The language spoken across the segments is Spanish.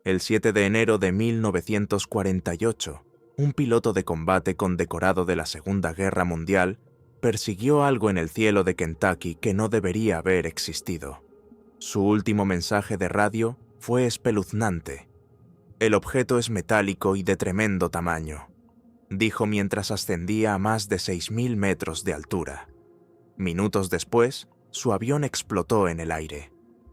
El 7 de enero de 1948, un piloto de combate condecorado de la Segunda Guerra Mundial persiguió algo en el cielo de Kentucky que no debería haber existido. Su último mensaje de radio fue espeluznante. «El objeto es metálico y de tremendo tamaño», dijo mientras ascendía a más de 6.000 metros de altura. Minutos después, su avión explotó en el aire.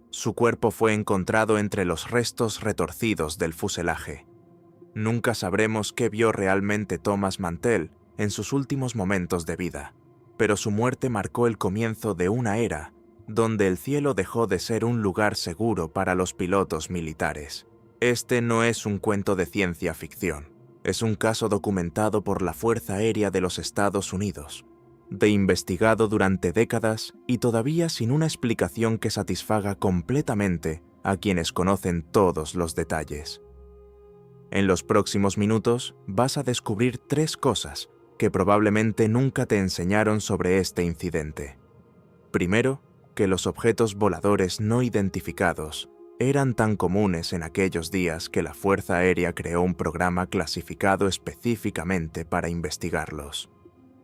Su cuerpo fue encontrado entre los restos retorcidos del fuselaje. Nunca sabremos qué vio realmente Thomas Mantell en sus últimos momentos de vida, pero su muerte marcó el comienzo de una era donde el cielo dejó de ser un lugar seguro para los pilotos militares. Este no es un cuento de ciencia ficción, es un caso documentado por la Fuerza Aérea de los Estados Unidos, de investigado durante décadas y todavía sin una explicación que satisfaga completamente a quienes conocen todos los detalles. En los próximos minutos vas a descubrir 3 cosas que probablemente nunca te enseñaron sobre este incidente. Primero, que los objetos voladores no identificados eran tan comunes en aquellos días que la Fuerza Aérea creó un programa clasificado específicamente para investigarlos.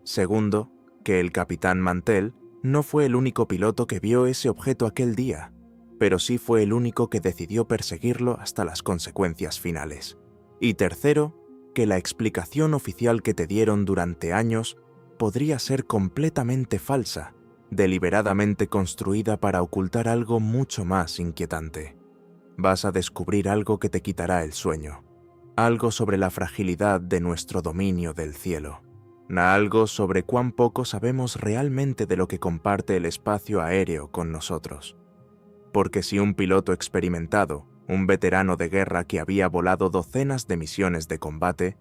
Segundo, que el capitán Mantell no fue el único piloto que vio ese objeto aquel día, pero sí fue el único que decidió perseguirlo hasta las consecuencias finales. Y tercero, que la explicación oficial que te dieron durante años podría ser completamente falsa, deliberadamente construida para ocultar algo mucho más inquietante. Vas a descubrir algo que te quitará el sueño, algo sobre la fragilidad de nuestro dominio del cielo, algo sobre cuán poco sabemos realmente de lo que comparte el espacio aéreo con nosotros. Porque si un piloto experimentado, un veterano de guerra que había volado docenas de misiones de combate,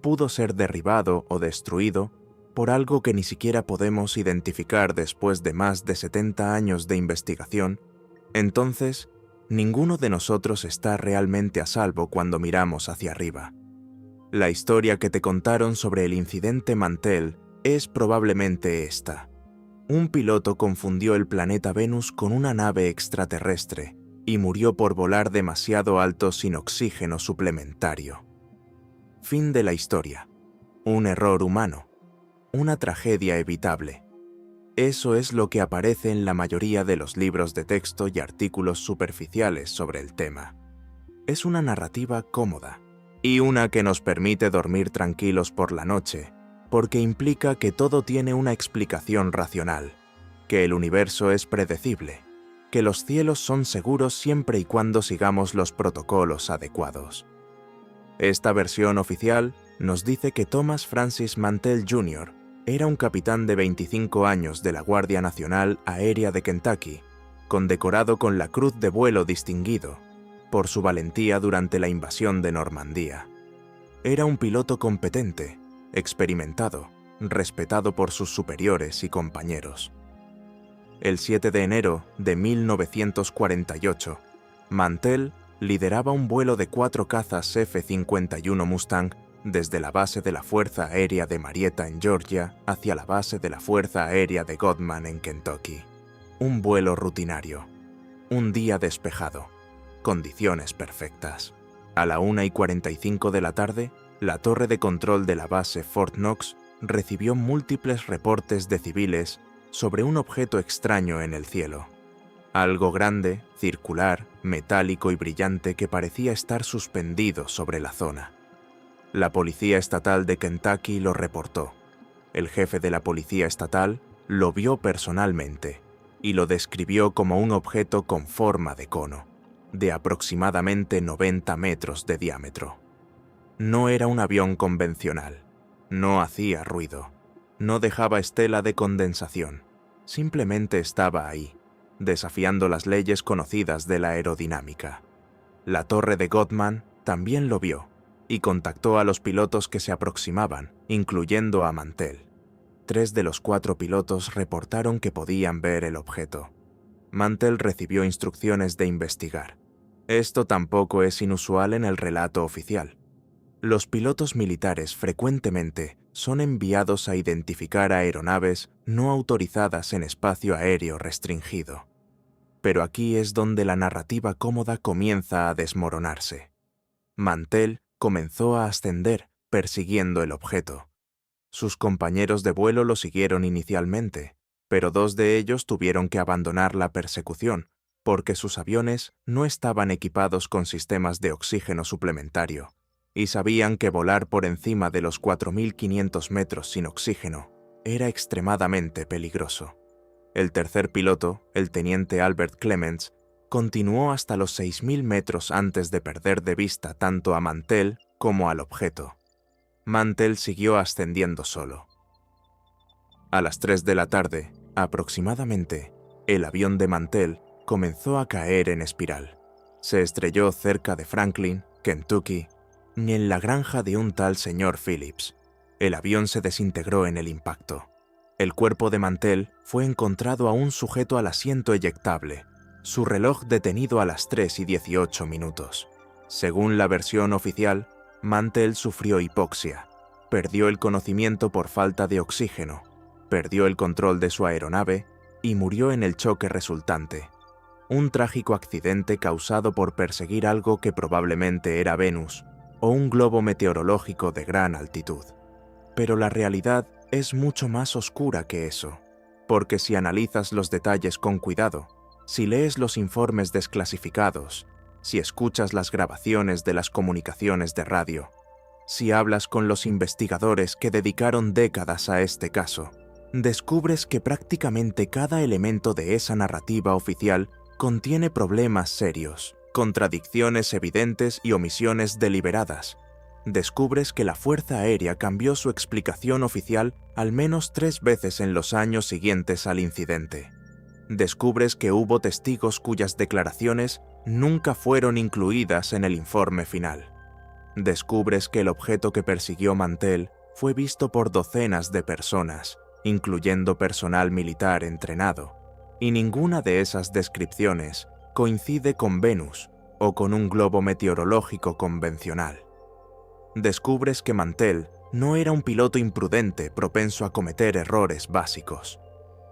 pudo ser derribado o destruido por algo que ni siquiera podemos identificar después de más de 70 años de investigación, entonces ninguno de nosotros está realmente a salvo cuando miramos hacia arriba. La historia que te contaron sobre el incidente Mantell es probablemente esta. Un piloto confundió el planeta Venus con una nave extraterrestre y murió por volar demasiado alto sin oxígeno suplementario. Fin de la historia. Un error humano. Una tragedia evitable. Eso es lo que aparece en la mayoría de los libros de texto y artículos superficiales sobre el tema. Es una narrativa cómoda y una que nos permite dormir tranquilos por la noche, porque implica que todo tiene una explicación racional, que el universo es predecible, que los cielos son seguros siempre y cuando sigamos los protocolos adecuados. Esta versión oficial nos dice que Thomas Francis Mantell Jr. era un capitán de 25 años de la Guardia Nacional Aérea de Kentucky, condecorado con la Cruz de Vuelo Distinguido por su valentía durante la invasión de Normandía. Era un piloto competente, experimentado, respetado por sus superiores y compañeros. El 7 de enero de 1948, Mantell lideraba un vuelo de 4 cazas F-51 Mustang desde la base de la Fuerza Aérea de Marietta en Georgia hacia la base de la Fuerza Aérea de Godman en Kentucky. Un vuelo rutinario. Un día despejado. Condiciones perfectas. A la 1:45 de la tarde, la torre de control de la base Fort Knox recibió múltiples reportes de civiles sobre un objeto extraño en el cielo. Algo grande, circular, metálico y brillante que parecía estar suspendido sobre la zona. La Policía Estatal de Kentucky lo reportó. El jefe de la Policía Estatal lo vio personalmente y lo describió como un objeto con forma de cono, de aproximadamente 90 metros de diámetro. No era un avión convencional, no hacía ruido, no dejaba estela de condensación, simplemente estaba ahí, desafiando las leyes conocidas de la aerodinámica. La torre de Godman también lo vio y contactó a los pilotos que se aproximaban, incluyendo a Mantell. 3 de los 4 pilotos reportaron que podían ver el objeto. Mantell recibió instrucciones de investigar. Esto tampoco es inusual en el relato oficial. Los pilotos militares frecuentemente son enviados a identificar aeronaves no autorizadas en espacio aéreo restringido. Pero aquí es donde la narrativa cómoda comienza a desmoronarse. Mantell comenzó a ascender, persiguiendo el objeto. Sus compañeros de vuelo lo siguieron inicialmente, pero 2 de ellos tuvieron que abandonar la persecución, porque sus aviones no estaban equipados con sistemas de oxígeno suplementario, y sabían que volar por encima de los 4.500 metros sin oxígeno era extremadamente peligroso. El tercer piloto, el teniente Albert Clements, continuó hasta los 6.000 metros antes de perder de vista tanto a Mantell como al objeto. Mantell siguió ascendiendo solo. A las 3 de la tarde, aproximadamente, el avión de Mantell comenzó a caer en espiral. Se estrelló cerca de Franklin, Kentucky, y en la granja de un tal señor Phillips. El avión se desintegró en el impacto. El cuerpo de Mantell fue encontrado aún sujeto al asiento eyectable, su reloj detenido a las 3:18. Según la versión oficial, Mantell sufrió hipoxia, perdió el conocimiento por falta de oxígeno, perdió el control de su aeronave y murió en el choque resultante. Un trágico accidente causado por perseguir algo que probablemente era Venus o un globo meteorológico de gran altitud. Pero la realidad es mucho más oscura que eso, porque si analizas los detalles con cuidado, si lees los informes desclasificados, si escuchas las grabaciones de las comunicaciones de radio, si hablas con los investigadores que dedicaron décadas a este caso, descubres que prácticamente cada elemento de esa narrativa oficial contiene problemas serios, contradicciones evidentes y omisiones deliberadas. Descubres que la Fuerza Aérea cambió su explicación oficial al menos 3 veces en los años siguientes al incidente. Descubres que hubo testigos cuyas declaraciones nunca fueron incluidas en el informe final. Descubres que el objeto que persiguió Mantell fue visto por docenas de personas, incluyendo personal militar entrenado, y ninguna de esas descripciones coincide con Venus o con un globo meteorológico convencional. Descubres que Mantell no era un piloto imprudente propenso a cometer errores básicos.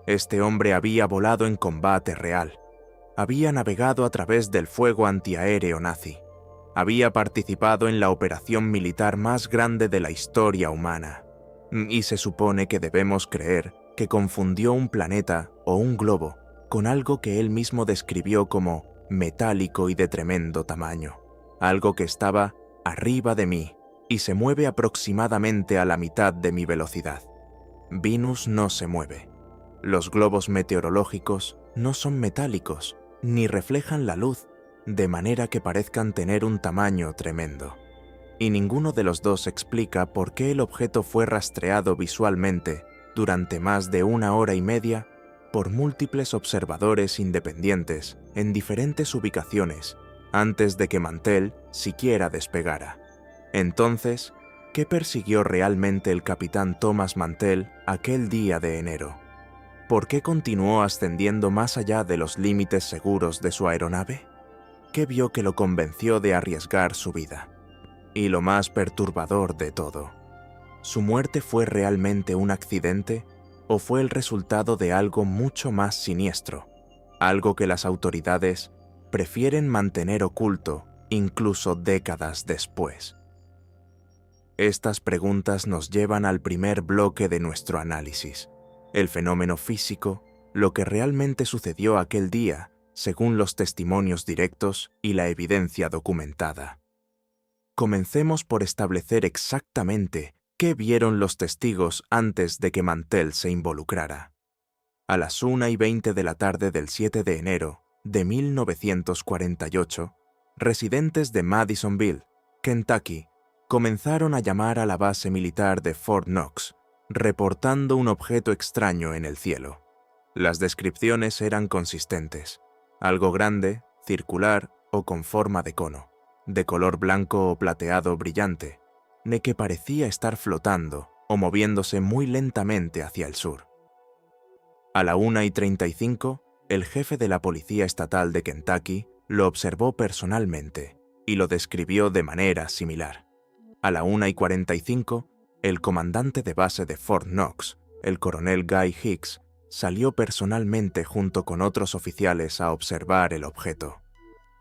Este hombre había volado en combate real, había navegado a través del fuego antiaéreo nazi, había participado en la operación militar más grande de la historia humana, y se supone que debemos creer que confundió un planeta o un globo con algo que él mismo describió como metálico y de tremendo tamaño, algo que estaba arriba de mí y se mueve aproximadamente a la mitad de mi velocidad. Venus no se mueve. Los globos meteorológicos no son metálicos ni reflejan la luz, de manera que parezcan tener un tamaño tremendo. Y ninguno de los dos explica por qué el objeto fue rastreado visualmente durante más de 1 hora y media por múltiples observadores independientes en diferentes ubicaciones antes de que Mantell siquiera despegara. Entonces, ¿qué persiguió realmente el capitán Thomas Mantell aquel día de enero? ¿Por qué continuó ascendiendo más allá de los límites seguros de su aeronave? ¿Qué vio que lo convenció de arriesgar su vida? Y lo más perturbador de todo, ¿su muerte fue realmente un accidente o fue el resultado de algo mucho más siniestro, algo que las autoridades prefieren mantener oculto incluso décadas después? Estas preguntas nos llevan al primer bloque de nuestro análisis, el fenómeno físico, lo que realmente sucedió aquel día, según los testimonios directos y la evidencia documentada. Comencemos por establecer exactamente qué vieron los testigos antes de que Mantell se involucrara. A las 1:20 de la tarde del 7 de enero de 1948, residentes de Madisonville, Kentucky, comenzaron a llamar a la base militar de Fort Knox, reportando un objeto extraño en el cielo. Las descripciones eran consistentes: algo grande, circular o con forma de cono, de color blanco o plateado brillante, de que parecía estar flotando o moviéndose muy lentamente hacia el sur. A la 1:35, el jefe de la Policía Estatal de Kentucky lo observó personalmente y lo describió de manera similar. A la 1:45, el comandante de base de Fort Knox, el coronel Guy Hicks, salió personalmente junto con otros oficiales a observar el objeto.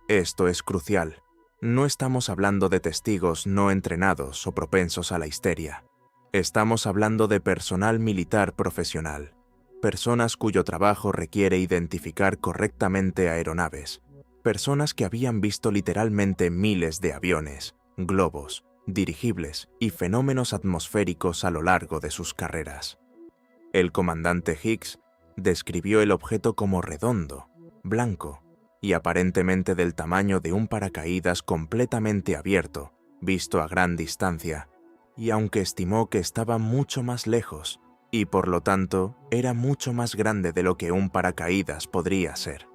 Esto es crucial, No estamos hablando de testigos no entrenados o propensos a la histeria. Estamos hablando de personal militar profesional, personas cuyo trabajo requiere identificar correctamente aeronaves, personas que habían visto literalmente miles de aviones, globos, dirigibles y fenómenos atmosféricos a lo largo de sus carreras. El comandante Hicks describió el objeto como redondo, blanco y aparentemente del tamaño de un paracaídas completamente abierto, visto a gran distancia, y aunque estimó que estaba mucho más lejos, y por lo tanto era mucho más grande de lo que un paracaídas podría ser.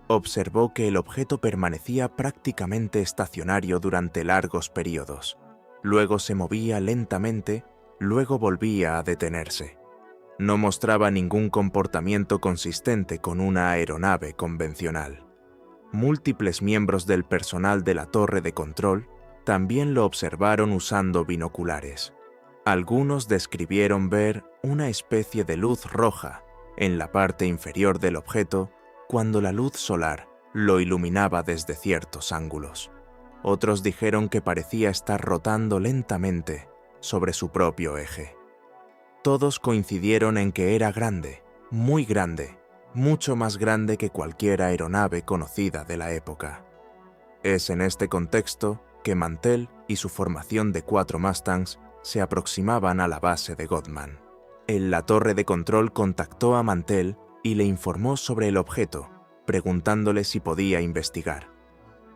Observó que el objeto permanecía prácticamente estacionario durante largos periodos, luego se movía lentamente, luego volvía a detenerse. No mostraba ningún comportamiento consistente con una aeronave convencional. Múltiples miembros del personal de la torre de control también lo observaron usando binoculares. Algunos describieron ver una especie de luz roja en la parte inferior del objeto cuando la luz solar lo iluminaba desde ciertos ángulos. Otros dijeron que parecía estar rotando lentamente sobre su propio eje. Todos coincidieron en que era grande, muy grande, mucho más grande que cualquier aeronave conocida de la época. Es en este contexto que Mantell y su formación de 4 Mustangs se aproximaban a la base de Godman. En la torre de control contactó a Mantell y le informó sobre el objeto, preguntándole si podía investigar.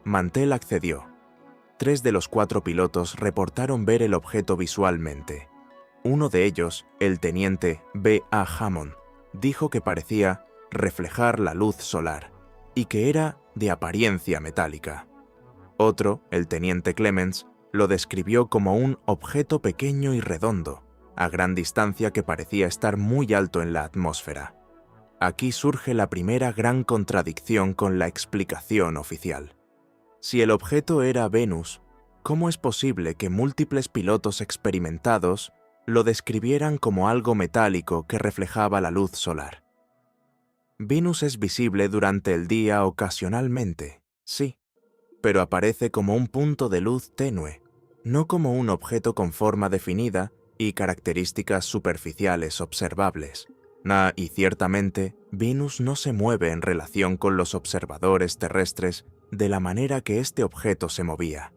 Mantell accedió. 3 de los 4 pilotos reportaron ver el objeto visualmente. Uno de ellos, el teniente B. A. Hammond, dijo que parecía reflejar la luz solar y que era de apariencia metálica. Otro, el teniente Clemens, lo describió como un objeto pequeño y redondo, a gran distancia que parecía estar muy alto en la atmósfera. Aquí surge la primera gran contradicción con la explicación oficial. Si el objeto era Venus, ¿cómo es posible que múltiples pilotos experimentados lo describieran como algo metálico que reflejaba la luz solar? Venus es visible durante el día ocasionalmente, sí, pero aparece como un punto de luz tenue, no como un objeto con forma definida y características superficiales observables. Y ciertamente, Venus no se mueve en relación con los observadores terrestres de la manera que este objeto se movía.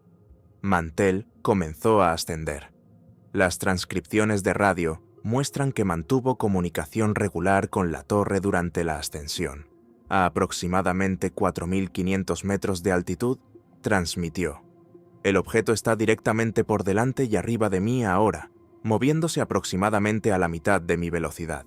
Mantell comenzó a ascender. Las transcripciones de radio muestran que mantuvo comunicación regular con la torre durante la ascensión. A aproximadamente 4.500 metros de altitud, transmitió: «El objeto está directamente por delante y arriba de mí ahora, moviéndose aproximadamente a la mitad de mi velocidad».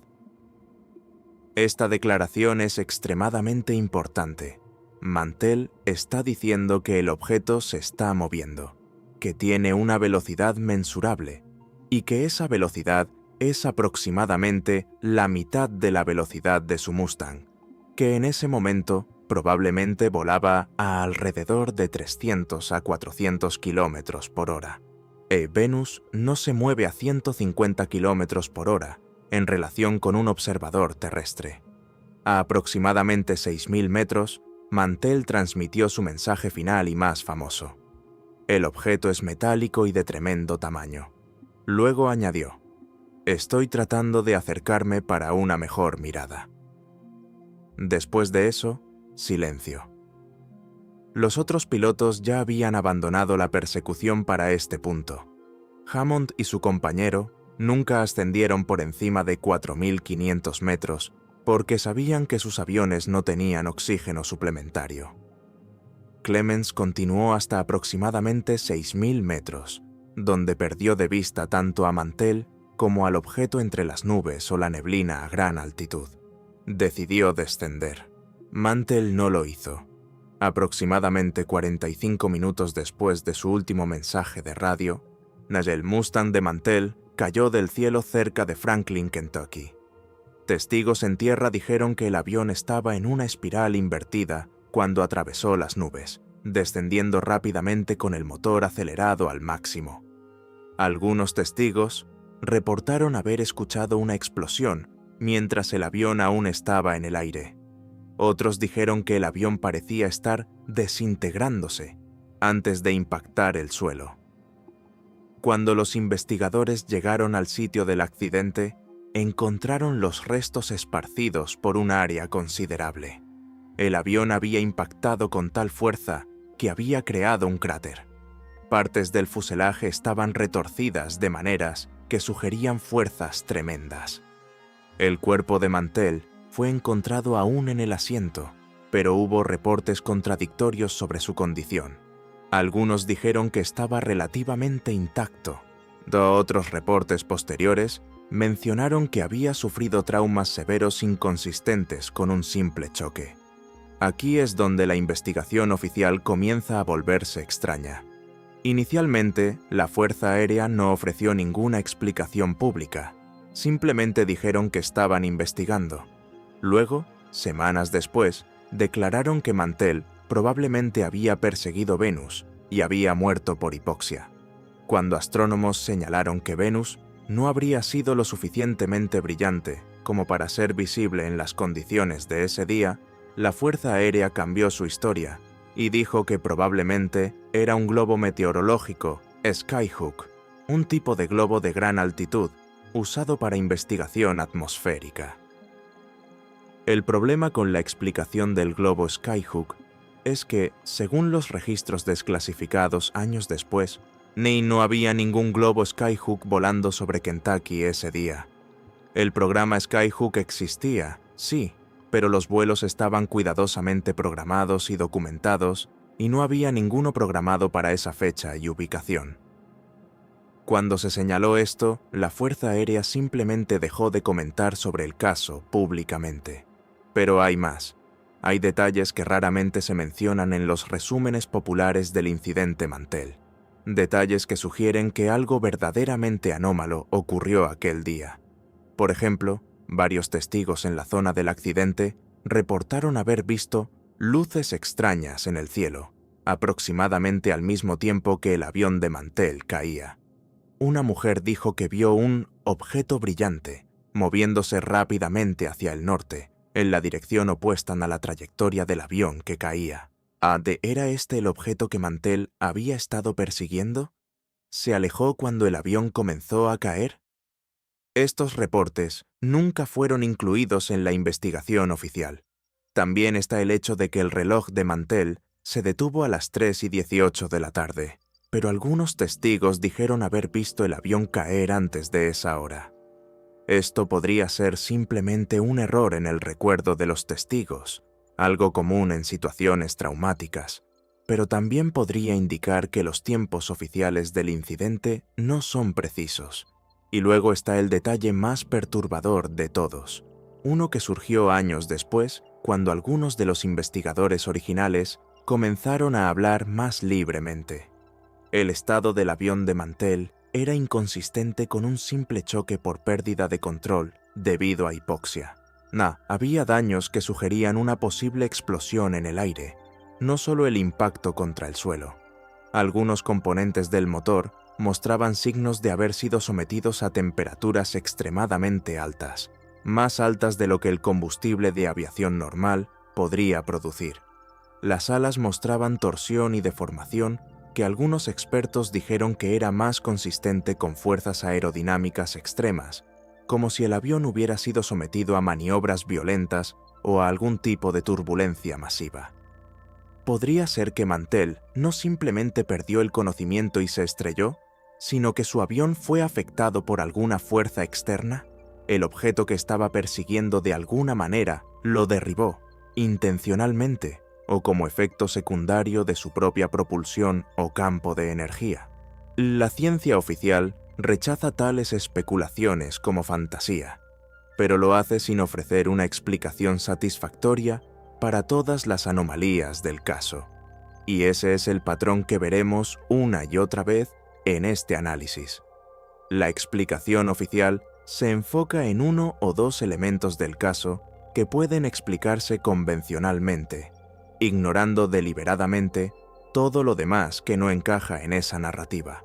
Esta declaración es extremadamente importante. Mantell está diciendo que el objeto se está moviendo, que tiene una velocidad mensurable y que esa velocidad es aproximadamente la mitad de la velocidad de su Mustang, que en ese momento probablemente volaba a alrededor de 300 a 400 kilómetros por hora. Venus no se mueve a 150 kilómetros por hora en relación con un observador terrestre. A aproximadamente 6.000 metros, Mantell transmitió su mensaje final y más famoso: «El objeto es metálico y de tremendo tamaño». Luego añadió: «Estoy tratando de acercarme para una mejor mirada». Después de eso, silencio. Los otros pilotos ya habían abandonado la persecución para este punto. Hammond y su compañero nunca ascendieron por encima de 4.500 metros porque sabían que sus aviones no tenían oxígeno suplementario. Clemens continuó hasta aproximadamente 6.000 metros, donde perdió de vista tanto a Mantell como al objeto entre las nubes o la neblina a gran altitud. Decidió descender. Mantell no lo hizo. Aproximadamente 45 minutos después de su último mensaje de radio, el Mustang de Mantell cayó del cielo cerca de Franklin, Kentucky. Testigos en tierra dijeron que el avión estaba en una espiral invertida cuando atravesó las nubes, descendiendo rápidamente con el motor acelerado al máximo. Algunos testigos reportaron haber escuchado una explosión mientras el avión aún estaba en el aire. Otros dijeron que el avión parecía estar desintegrándose, antes de impactar el suelo. Cuando los investigadores llegaron al sitio del accidente, encontraron los restos esparcidos por un área considerable. El avión había impactado con tal fuerza que había creado un cráter. Partes del fuselaje estaban retorcidas de maneras que sugerían fuerzas tremendas. El cuerpo de Mantell fue encontrado aún en el asiento, pero hubo reportes contradictorios sobre su condición. Algunos dijeron que estaba relativamente intacto. Otros reportes posteriores mencionaron que había sufrido traumas severos inconsistentes con un simple choque. Aquí es donde la investigación oficial comienza a volverse extraña. Inicialmente, la Fuerza Aérea no ofreció ninguna explicación pública. Simplemente dijeron que estaban investigando. Luego, semanas después, declararon que Mantell probablemente había perseguido Venus y había muerto por hipoxia. Cuando astrónomos señalaron que Venus no habría sido lo suficientemente brillante como para ser visible en las condiciones de ese día, la Fuerza Aérea cambió su historia y dijo que probablemente era un globo meteorológico, Skyhook, un tipo de globo de gran altitud usado para investigación atmosférica. El problema con la explicación del globo Skyhook es que, según los registros desclasificados años después, no había ningún globo Skyhook volando sobre Kentucky ese día. El programa Skyhook existía, sí, pero los vuelos estaban cuidadosamente programados y documentados, y no había ninguno programado para esa fecha y ubicación. Cuando se señaló esto, la Fuerza Aérea simplemente dejó de comentar sobre el caso públicamente. Pero hay más. Hay detalles que raramente se mencionan en los resúmenes populares del incidente Mantell. Detalles que sugieren que algo verdaderamente anómalo ocurrió aquel día. Por ejemplo, varios testigos en la zona del accidente reportaron haber visto luces extrañas en el cielo, aproximadamente al mismo tiempo que el avión de Mantell caía. Una mujer dijo que vio un objeto brillante moviéndose rápidamente hacia el norte, en la dirección opuesta a la trayectoria del avión que caía. ¿Era este el objeto que Mantell había estado persiguiendo? ¿Se alejó cuando el avión comenzó a caer? Estos reportes nunca fueron incluidos en la investigación oficial. También está el hecho de que el reloj de Mantell se detuvo a las 3:18 de la tarde, pero algunos testigos dijeron haber visto el avión caer antes de esa hora. Esto podría ser simplemente un error en el recuerdo de los testigos, algo común en situaciones traumáticas, pero también podría indicar que los tiempos oficiales del incidente no son precisos. Y luego está el detalle más perturbador de todos, uno que surgió años después, cuando algunos de los investigadores originales comenzaron a hablar más libremente. El estado del avión de Mantell era inconsistente con un simple choque por pérdida de control debido a hipoxia. Había daños que sugerían una posible explosión en el aire, no solo el impacto contra el suelo. Algunos componentes del motor mostraban signos de haber sido sometidos a temperaturas extremadamente altas, más altas de lo que el combustible de aviación normal podría producir. Las alas mostraban torsión y deformación que algunos expertos dijeron que era más consistente con fuerzas aerodinámicas extremas, como si el avión hubiera sido sometido a maniobras violentas o a algún tipo de turbulencia masiva. ¿Podría ser que Mantell no simplemente perdió el conocimiento y se estrelló, sino que su avión fue afectado por alguna fuerza externa? El objeto que estaba persiguiendo de alguna manera lo derribó, intencionalmente, o como efecto secundario de su propia propulsión o campo de energía. La ciencia oficial rechaza tales especulaciones como fantasía, pero lo hace sin ofrecer una explicación satisfactoria para todas las anomalías del caso. Y ese es el patrón que veremos una y otra vez en este análisis. La explicación oficial se enfoca en uno o dos elementos del caso que pueden explicarse convencionalmente, ignorando deliberadamente todo lo demás que no encaja en esa narrativa.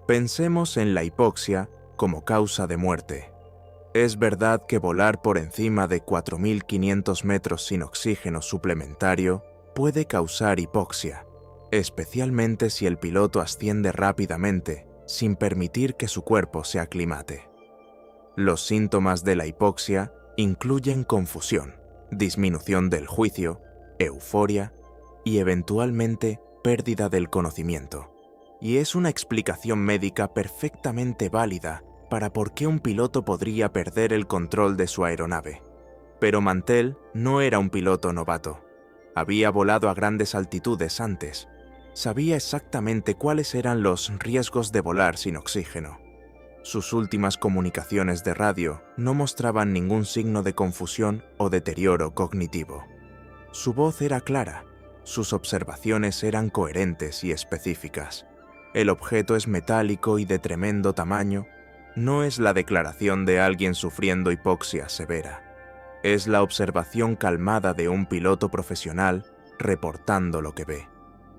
Pensemos en la hipoxia como causa de muerte. Es verdad que volar por encima de 4.500 metros sin oxígeno suplementario puede causar hipoxia, especialmente si el piloto asciende rápidamente sin permitir que su cuerpo se aclimate. Los síntomas de la hipoxia incluyen confusión, disminución del juicio, euforia y eventualmente pérdida del conocimiento. Y es una explicación médica perfectamente válida para por qué un piloto podría perder el control de su aeronave. Pero Mantell no era un piloto novato. Había volado a grandes altitudes antes. Sabía exactamente cuáles eran los riesgos de volar sin oxígeno. Sus últimas comunicaciones de radio no mostraban ningún signo de confusión o deterioro cognitivo. Su voz era clara, sus observaciones eran coherentes y específicas. El objeto es metálico y de tremendo tamaño. No es la declaración de alguien sufriendo hipoxia severa. Es la observación calmada de un piloto profesional reportando lo que ve.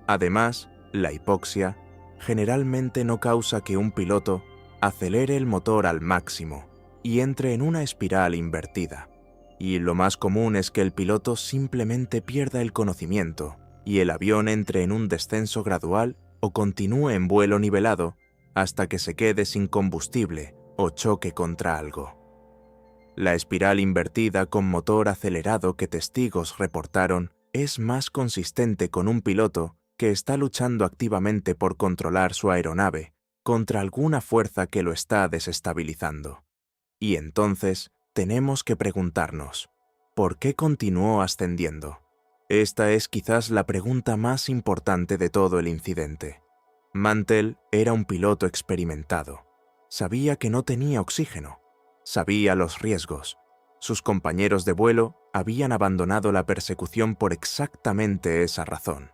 Además, la hipoxia generalmente no causa que un piloto acelere el motor al máximo y entre en una espiral invertida. Y lo más común es que el piloto simplemente pierda el conocimiento y el avión entre en un descenso gradual o continúe en vuelo nivelado hasta que se quede sin combustible o choque contra algo. La espiral invertida con motor acelerado que testigos reportaron es más consistente con un piloto que está luchando activamente por controlar su aeronave contra alguna fuerza que lo está desestabilizando. Y entonces tenemos que preguntarnos, ¿por qué continuó ascendiendo? Esta es quizás la pregunta más importante de todo el incidente. Mantell era un piloto experimentado. Sabía que no tenía oxígeno. Sabía los riesgos. Sus compañeros de vuelo habían abandonado la persecución por exactamente esa razón.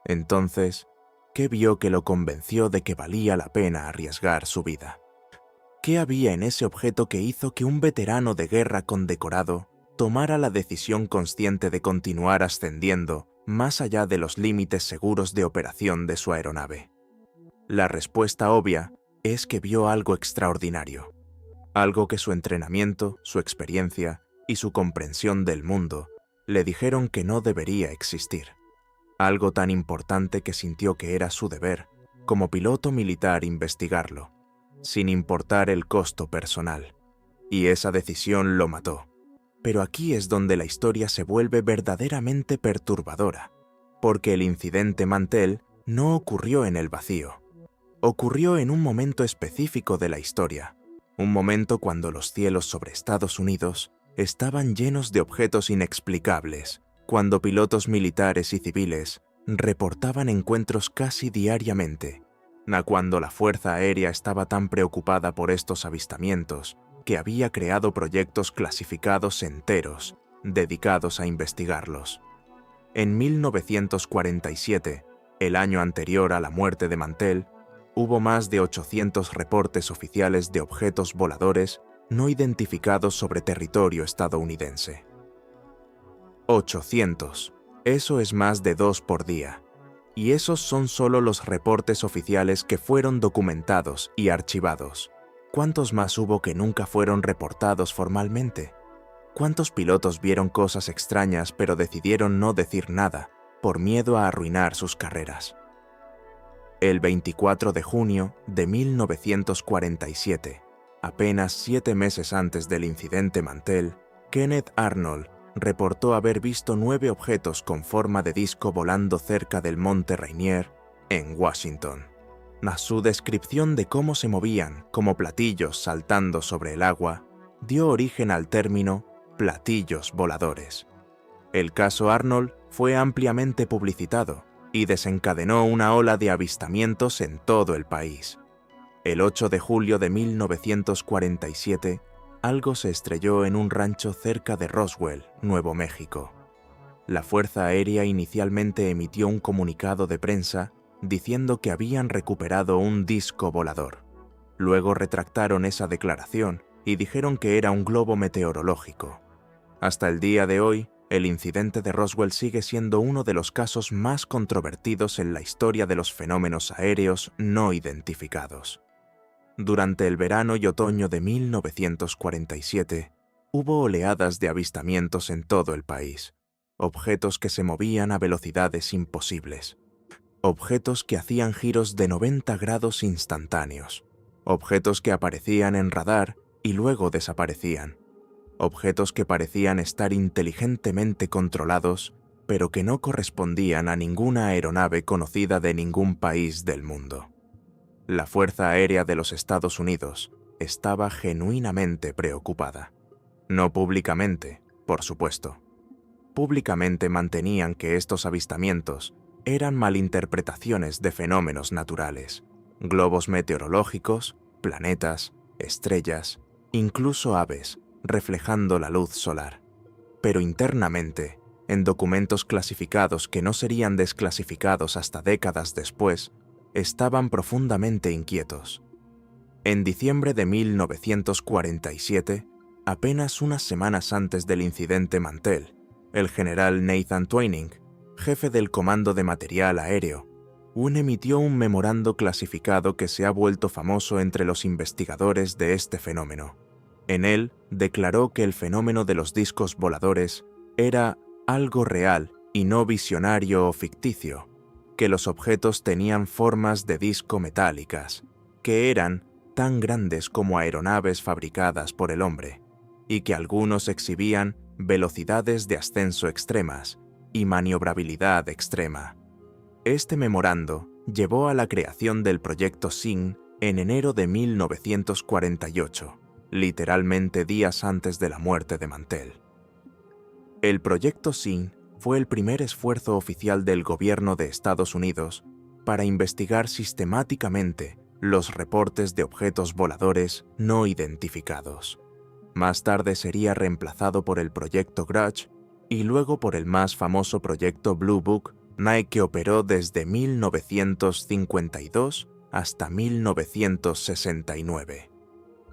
Entonces, ¿qué vio que lo convenció de que valía la pena arriesgar su vida? ¿Qué había en ese objeto que hizo que un veterano de guerra condecorado tomara la decisión consciente de continuar ascendiendo más allá de los límites seguros de operación de su aeronave? La respuesta obvia es que vio algo extraordinario, algo que su entrenamiento, su experiencia y su comprensión del mundo le dijeron que no debería existir. Algo tan importante que sintió que era su deber, como piloto militar, investigarlo, sin importar el costo personal. Y esa decisión lo mató. Pero aquí es donde la historia se vuelve verdaderamente perturbadora, porque el incidente Mantell no ocurrió en el vacío. Ocurrió en un momento específico de la historia, un momento cuando los cielos sobre Estados Unidos estaban llenos de objetos inexplicables, cuando pilotos militares y civiles reportaban encuentros casi diariamente, cuando la Fuerza Aérea estaba tan preocupada por estos avistamientos que había creado proyectos clasificados enteros dedicados a investigarlos. En 1947, el año anterior a la muerte de Mantell, hubo más de 800 reportes oficiales de objetos voladores no identificados sobre territorio estadounidense. 800. Eso es más de 2 por día. Y esos son solo los reportes oficiales que fueron documentados y archivados. ¿Cuántos más hubo que nunca fueron reportados formalmente? ¿Cuántos pilotos vieron cosas extrañas pero decidieron no decir nada por miedo a arruinar sus carreras? El 24 de junio de 1947, apenas 7 meses antes del incidente Mantell, Kenneth Arnold reportó haber visto 9 objetos con forma de disco volando cerca del Monte Rainier, en Washington. Su descripción de cómo se movían como platillos saltando sobre el agua dio origen al término platillos voladores. El caso Arnold fue ampliamente publicitado y desencadenó una ola de avistamientos en todo el país. El 8 de julio de 1947, algo se estrelló en un rancho cerca de Roswell, Nuevo México. La Fuerza Aérea inicialmente emitió un comunicado de prensa diciendo que habían recuperado un disco volador. Luego retractaron esa declaración y dijeron que era un globo meteorológico. Hasta el día de hoy, el incidente de Roswell sigue siendo uno de los casos más controvertidos en la historia de los fenómenos aéreos no identificados. Durante el verano y otoño de 1947, hubo oleadas de avistamientos en todo el país, objetos que se movían a velocidades imposibles. objetos que hacían giros de 90 grados instantáneos, objetos que aparecían en radar y luego desaparecían, objetos que parecían estar inteligentemente controlados, pero que no correspondían a ninguna aeronave conocida de ningún país del mundo. La Fuerza Aérea de los Estados Unidos estaba genuinamente preocupada. No públicamente, por supuesto. Públicamente mantenían que estos avistamientos eran malinterpretaciones de fenómenos naturales, globos meteorológicos, planetas, estrellas, incluso aves, reflejando la luz solar. Pero internamente, en documentos clasificados que no serían desclasificados hasta décadas después, estaban profundamente inquietos. En diciembre de 1947, apenas unas semanas antes del incidente Mantell, el general Nathan Twining, jefe del Comando de Material Aéreo, emitió un memorando clasificado que se ha vuelto famoso entre los investigadores de este fenómeno. En él declaró que el fenómeno de los discos voladores era algo real y no visionario o ficticio, que los objetos tenían formas de disco metálicas, que eran tan grandes como aeronaves fabricadas por el hombre, y que algunos exhibían velocidades de ascenso extremas y maniobrabilidad extrema. Este memorando llevó a la creación del proyecto SIN en enero de 1948, literalmente días antes de la muerte de Mantell. El proyecto SIN fue el primer esfuerzo oficial del gobierno de Estados Unidos para investigar sistemáticamente los reportes de objetos voladores no identificados. Más tarde sería reemplazado por el proyecto Grudge y luego por el más famoso proyecto Blue Book, que operó desde 1952 hasta 1969.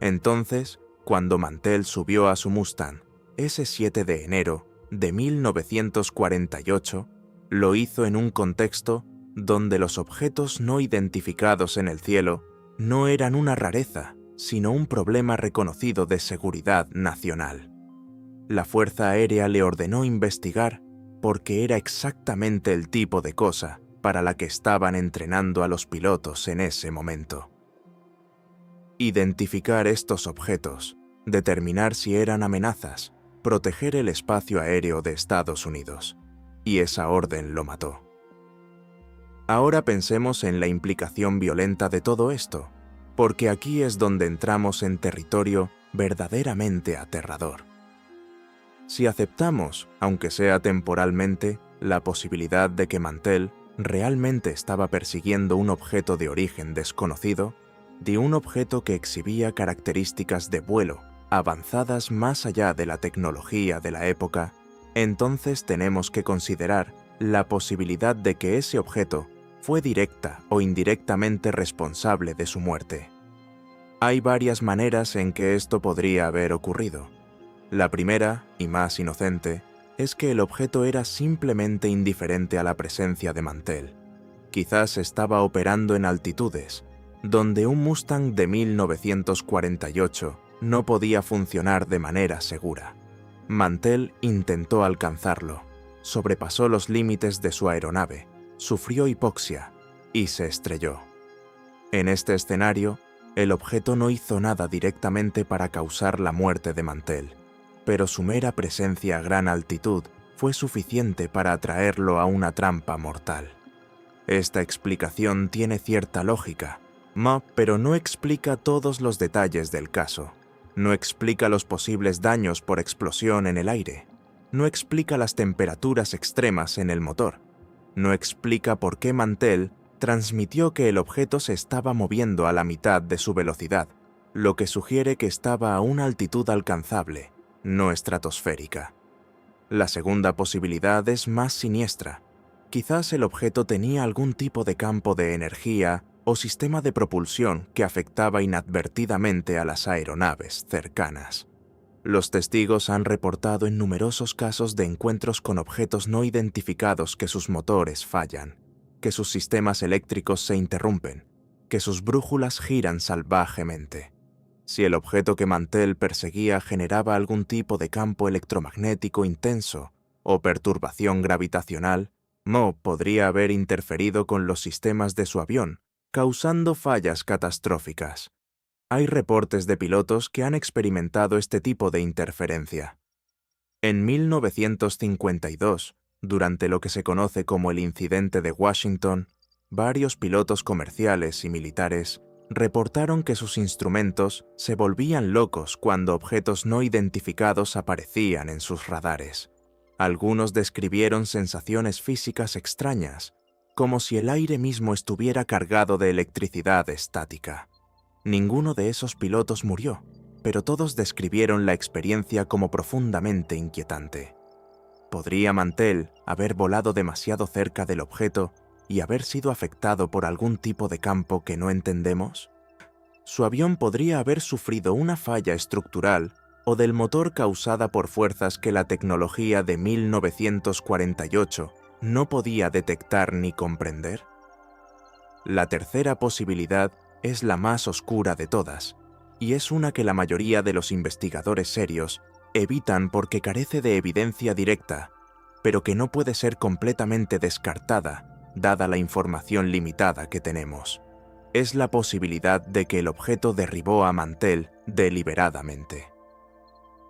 Entonces, cuando Mantell subió a su Mustang, ese 7 de enero de 1948, lo hizo en un contexto donde los objetos no identificados en el cielo no eran una rareza, sino un problema reconocido de seguridad nacional. La Fuerza Aérea le ordenó investigar porque era exactamente el tipo de cosa para la que estaban entrenando a los pilotos en ese momento. Identificar estos objetos, determinar si eran amenazas, proteger el espacio aéreo de Estados Unidos. Y esa orden lo mató. Ahora pensemos en la implicación violenta de todo esto, porque aquí es donde entramos en territorio verdaderamente aterrador. Si aceptamos, aunque sea temporalmente, la posibilidad de que Mantell realmente estaba persiguiendo un objeto de origen desconocido, de un objeto que exhibía características de vuelo avanzadas más allá de la tecnología de la época, entonces tenemos que considerar la posibilidad de que ese objeto fue directa o indirectamente responsable de su muerte. Hay varias maneras en que esto podría haber ocurrido. La primera, y más inocente, es que el objeto era simplemente indiferente a la presencia de Mantell. Quizás estaba operando en altitudes, donde un Mustang de 1948 no podía funcionar de manera segura. Mantell intentó alcanzarlo, sobrepasó los límites de su aeronave, sufrió hipoxia y se estrelló. En este escenario, el objeto no hizo nada directamente para causar la muerte de Mantell, pero su mera presencia a gran altitud fue suficiente para atraerlo a una trampa mortal. Esta explicación tiene cierta lógica, pero no explica todos los detalles del caso. No explica los posibles daños por explosión en el aire. No explica las temperaturas extremas en el motor. No explica por qué Mantell transmitió que el objeto se estaba moviendo a la mitad de su velocidad, lo que sugiere que estaba a una altitud alcanzable, no estratosférica. La segunda posibilidad es más siniestra. Quizás el objeto tenía algún tipo de campo de energía o sistema de propulsión que afectaba inadvertidamente a las aeronaves cercanas. Los testigos han reportado en numerosos casos de encuentros con objetos no identificados que sus motores fallan, que sus sistemas eléctricos se interrumpen, que sus brújulas giran salvajemente. Si el objeto que Mantell perseguía generaba algún tipo de campo electromagnético intenso o perturbación gravitacional, No podría haber interferido con los sistemas de su avión, causando fallas catastróficas. Hay reportes de pilotos que han experimentado este tipo de interferencia. En 1952, durante lo que se conoce como el incidente de Washington, varios pilotos comerciales y militares reportaron que sus instrumentos se volvían locos cuando objetos no identificados aparecían en sus radares. Algunos describieron sensaciones físicas extrañas, como si el aire mismo estuviera cargado de electricidad estática. Ninguno de esos pilotos murió, pero todos describieron la experiencia como profundamente inquietante. ¿Podría Mantell haber volado demasiado cerca del objeto y haber sido afectado por algún tipo de campo que no entendemos? Su avión podría haber sufrido una falla estructural o del motor causada por fuerzas que la tecnología de 1948 no podía detectar ni comprender. La tercera posibilidad es la más oscura de todas, y es una que la mayoría de los investigadores serios evitan porque carece de evidencia directa, pero que no puede ser completamente descartada, dada la información limitada que tenemos. Es la posibilidad de que el objeto derribó a Mantell deliberadamente.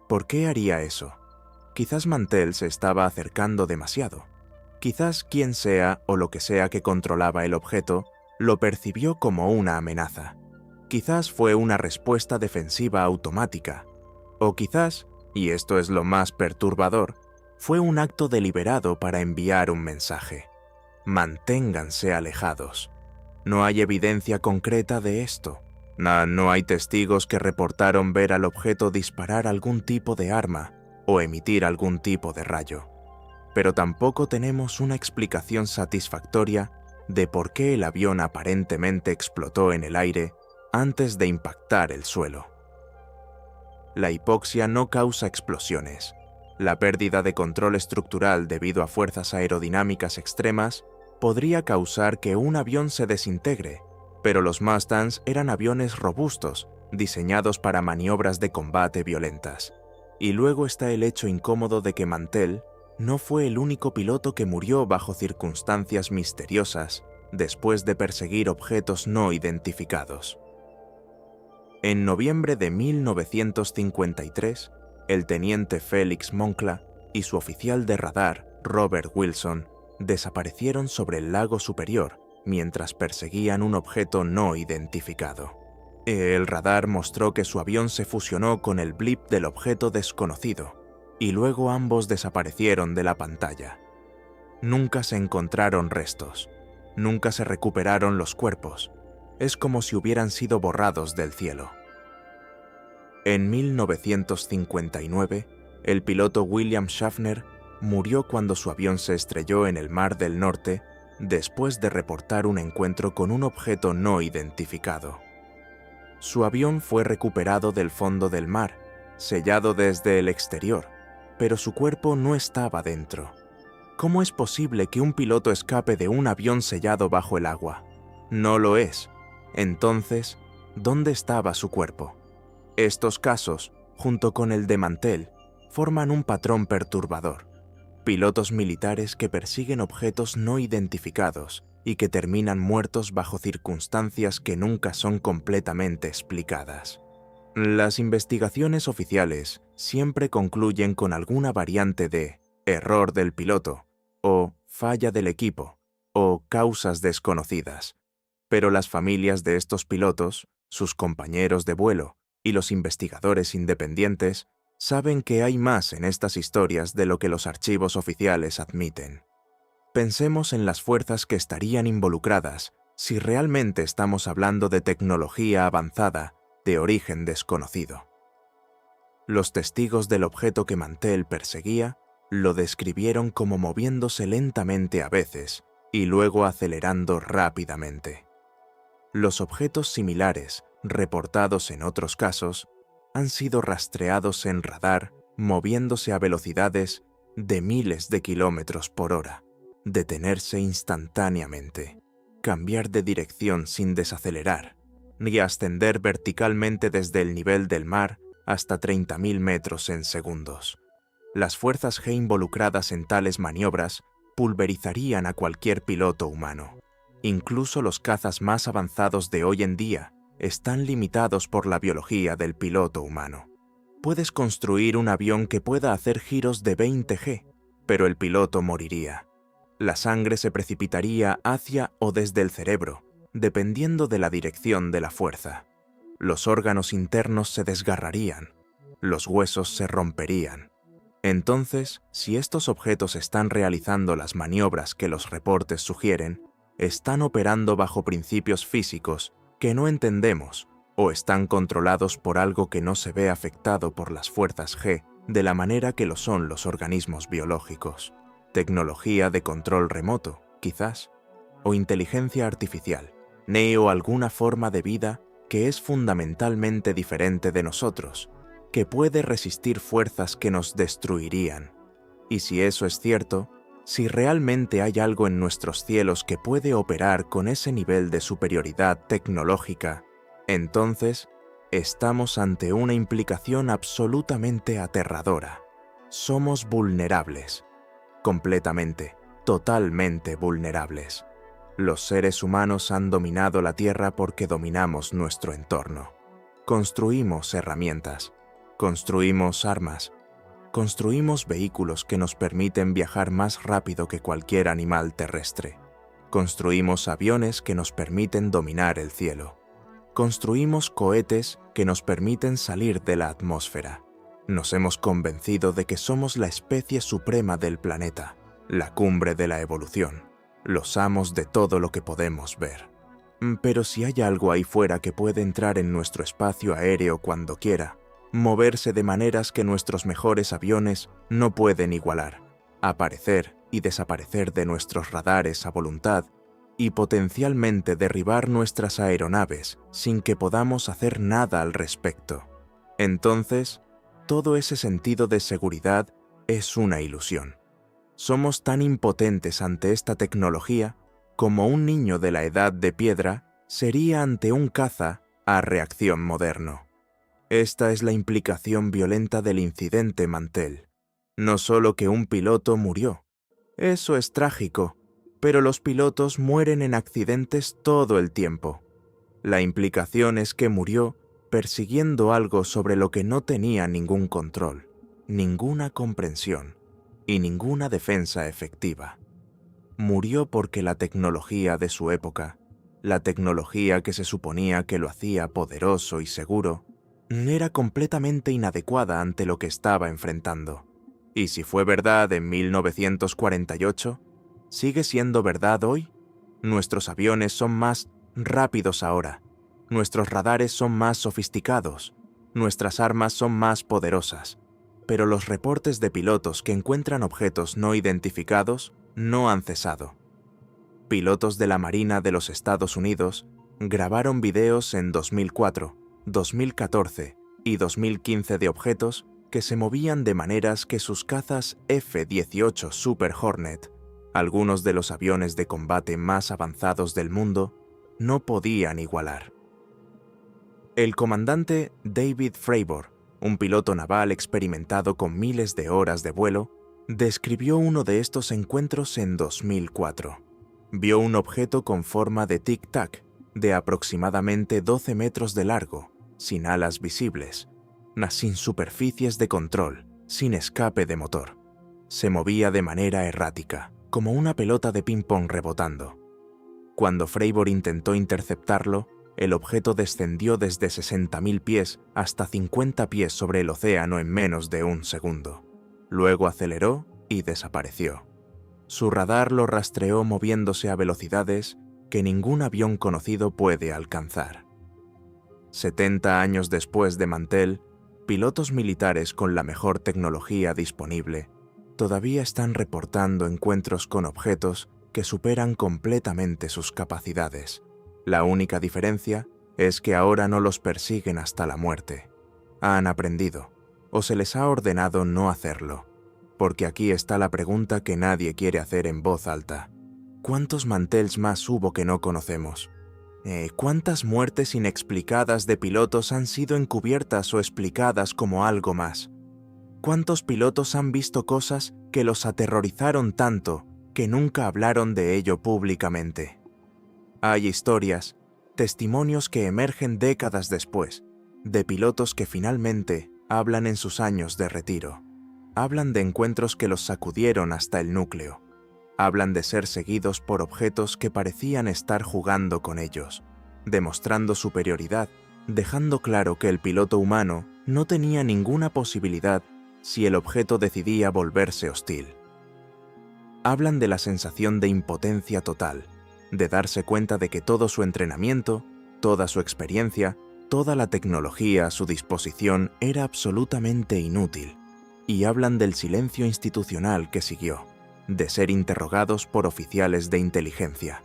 ¿Por qué haría eso? Quizás Mantell se estaba acercando demasiado. Quizás quien sea o lo que sea que controlaba el objeto lo percibió como una amenaza. Quizás fue una respuesta defensiva automática. O quizás, y esto es lo más perturbador, fue un acto deliberado para enviar un mensaje. Manténganse alejados. No hay evidencia concreta de esto. No hay testigos que reportaron ver al objeto disparar algún tipo de arma o emitir algún tipo de rayo. Pero tampoco tenemos una explicación satisfactoria de por qué el avión aparentemente explotó en el aire antes de impactar el suelo. La hipoxia no causa explosiones. La pérdida de control estructural debido a fuerzas aerodinámicas extremas podría causar que un avión se desintegre, pero los Mustangs eran aviones robustos, diseñados para maniobras de combate violentas. Y luego está el hecho incómodo de que Mantell no fue el único piloto que murió bajo circunstancias misteriosas después de perseguir objetos no identificados. En noviembre de 1953, el teniente Félix Moncla y su oficial de radar, Robert Wilson, desaparecieron sobre el lago Superior mientras perseguían un objeto no identificado. El radar mostró que su avión se fusionó con el blip del objeto desconocido, y luego ambos desaparecieron de la pantalla. Nunca se encontraron restos, nunca se recuperaron los cuerpos. Es como si hubieran sido borrados del cielo. En 1959, el piloto William Schaffner murió cuando su avión se estrelló en el Mar del Norte después de reportar un encuentro con un objeto no identificado. Su avión fue recuperado del fondo del mar, sellado desde el exterior, pero su cuerpo no estaba dentro. ¿Cómo es posible que un piloto escape de un avión sellado bajo el agua? No lo es. Entonces, ¿dónde estaba su cuerpo? Estos casos, junto con el de Mantell, forman un patrón perturbador. Pilotos militares que persiguen objetos no identificados y que terminan muertos bajo circunstancias que nunca son completamente explicadas. Las investigaciones oficiales siempre concluyen con alguna variante de error del piloto, o falla del equipo, o causas desconocidas. Pero las familias de estos pilotos, sus compañeros de vuelo y los investigadores independientes saben que hay más en estas historias de lo que los archivos oficiales admiten. Pensemos en las fuerzas que estarían involucradas si realmente estamos hablando de tecnología avanzada de origen desconocido. Los testigos del objeto que Mantell perseguía lo describieron como moviéndose lentamente a veces y luego acelerando rápidamente. Los objetos similares, reportados en otros casos, han sido rastreados en radar moviéndose a velocidades de miles de kilómetros por hora, detenerse instantáneamente, cambiar de dirección sin desacelerar, ni ascender verticalmente desde el nivel del mar hasta 30.000 metros en segundos. Las fuerzas G involucradas en tales maniobras pulverizarían a cualquier piloto humano. Incluso los cazas más avanzados de hoy en día están limitados por la biología del piloto humano. Puedes construir un avión que pueda hacer giros de 20 G, pero el piloto moriría. La sangre se precipitaría hacia o desde el cerebro, dependiendo de la dirección de la fuerza. Los órganos internos se desgarrarían, los huesos se romperían. Entonces, si estos objetos están realizando las maniobras que los reportes sugieren, están operando bajo principios físicos que no entendemos o están controlados por algo que no se ve afectado por las fuerzas G de la manera que lo son los organismos biológicos. Tecnología de control remoto, quizás, o inteligencia artificial, o alguna forma de vida que es fundamentalmente diferente de nosotros, que puede resistir fuerzas que nos destruirían. Y si eso es cierto, si realmente hay algo en nuestros cielos que puede operar con ese nivel de superioridad tecnológica, entonces estamos ante una implicación absolutamente aterradora. Somos vulnerables, completamente, totalmente vulnerables. Los seres humanos han dominado la Tierra porque dominamos nuestro entorno. Construimos herramientas, construimos armas, construimos vehículos que nos permiten viajar más rápido que cualquier animal terrestre. Construimos aviones que nos permiten dominar el cielo. Construimos cohetes que nos permiten salir de la atmósfera. Nos hemos convencido de que somos la especie suprema del planeta, la cumbre de la evolución, los amos de todo lo que podemos ver. Pero si hay algo ahí fuera que puede entrar en nuestro espacio aéreo cuando quiera, moverse de maneras que nuestros mejores aviones no pueden igualar, aparecer y desaparecer de nuestros radares a voluntad y potencialmente derribar nuestras aeronaves sin que podamos hacer nada al respecto, entonces todo ese sentido de seguridad es una ilusión. Somos tan impotentes ante esta tecnología como un niño de la edad de piedra sería ante un caza a reacción moderno. Esta es la implicación violenta del incidente Mantell. No solo que un piloto murió. Eso es trágico, pero los pilotos mueren en accidentes todo el tiempo. La implicación es que murió persiguiendo algo sobre lo que no tenía ningún control, ninguna comprensión y ninguna defensa efectiva. Murió porque la tecnología de su época, la tecnología que se suponía que lo hacía poderoso y seguro, era completamente inadecuada ante lo que estaba enfrentando. Y si fue verdad en 1948, ¿sigue siendo verdad hoy? Nuestros aviones son más rápidos ahora, nuestros radares son más sofisticados, nuestras armas son más poderosas, pero los reportes de pilotos que encuentran objetos no identificados no han cesado. Pilotos de la Marina de los Estados Unidos grabaron videos en 2004, 2014 y 2015 de objetos que se movían de maneras que sus cazas F-18 Super Hornet, algunos de los aviones de combate más avanzados del mundo, no podían igualar. El comandante David Fravor, un piloto naval experimentado con miles de horas de vuelo, describió uno de estos encuentros en 2004. Vio un objeto con forma de tic-tac, de aproximadamente 12 metros de largo, sin alas visibles, sin superficies de control, sin escape de motor. Se movía de manera errática, como una pelota de ping-pong rebotando. Cuando Fravor intentó interceptarlo, el objeto descendió desde 60.000 pies hasta 50 pies sobre el océano en menos de un segundo. Luego aceleró y desapareció. Su radar lo rastreó moviéndose a velocidades que ningún avión conocido puede alcanzar. 70 años después de Mantell, pilotos militares con la mejor tecnología disponible todavía están reportando encuentros con objetos que superan completamente sus capacidades. La única diferencia es que ahora no los persiguen hasta la muerte. Han aprendido, o se les ha ordenado no hacerlo. Porque aquí está la pregunta que nadie quiere hacer en voz alta. ¿Cuántos Mantells más hubo que no conocemos? ¿Cuántas muertes inexplicadas de pilotos han sido encubiertas o explicadas como algo más? ¿Cuántos pilotos han visto cosas que los aterrorizaron tanto que nunca hablaron de ello públicamente. Hay historias, testimonios que emergen décadas después, de pilotos que finalmente hablan en sus años de retiro. Hablan de encuentros que los sacudieron hasta el núcleo. Hablan de ser seguidos por objetos que parecían estar jugando con ellos, demostrando superioridad, dejando claro que el piloto humano no tenía ninguna posibilidad si el objeto decidía volverse hostil. Hablan de la sensación de impotencia total, de darse cuenta de que todo su entrenamiento, toda su experiencia, toda la tecnología a su disposición era absolutamente inútil. Y hablan del silencio institucional que siguió, de ser interrogados por oficiales de inteligencia,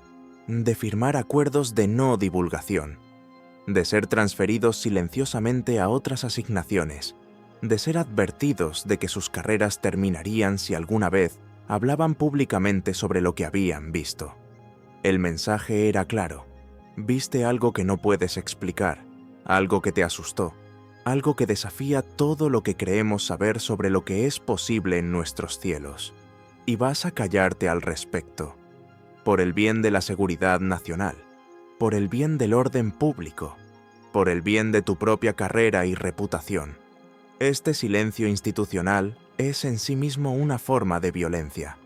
de firmar acuerdos de no divulgación, de ser transferidos silenciosamente a otras asignaciones, de ser advertidos de que sus carreras terminarían si alguna vez hablaban públicamente sobre lo que habían visto. El mensaje era claro: viste algo que no puedes explicar, algo que te asustó, algo que desafía todo lo que creemos saber sobre lo que es posible en nuestros cielos, y vas a callarte al respecto, por el bien de la seguridad nacional, por el bien del orden público, por el bien de tu propia carrera y reputación. Este silencio institucional es en sí mismo una forma de violencia.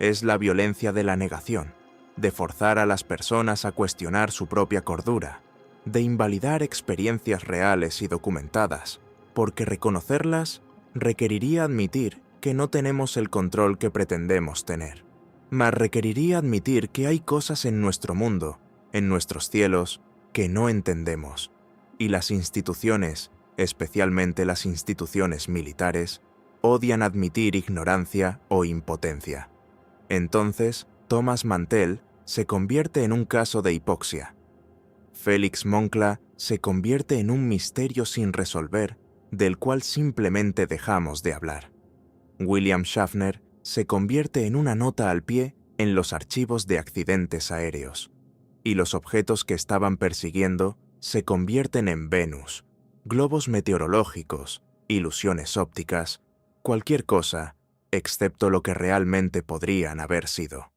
Es la violencia de la negación, de forzar a las personas a cuestionar su propia cordura, de invalidar experiencias reales y documentadas, porque reconocerlas requeriría admitir que no tenemos el control que pretendemos tener. Mas requeriría admitir que hay cosas en nuestro mundo, en nuestros cielos, que no entendemos, y las instituciones, especialmente las instituciones militares, odian admitir ignorancia o impotencia. Entonces, Thomas Mantell se convierte en un caso de hipoxia. Félix Moncla se convierte en un misterio sin resolver, del cual simplemente dejamos de hablar. William Shatner se convierte en una nota al pie en los archivos de accidentes aéreos, y los objetos que estaban persiguiendo se convierten en Venus, globos meteorológicos, ilusiones ópticas, cualquier cosa, excepto lo que realmente podrían haber sido.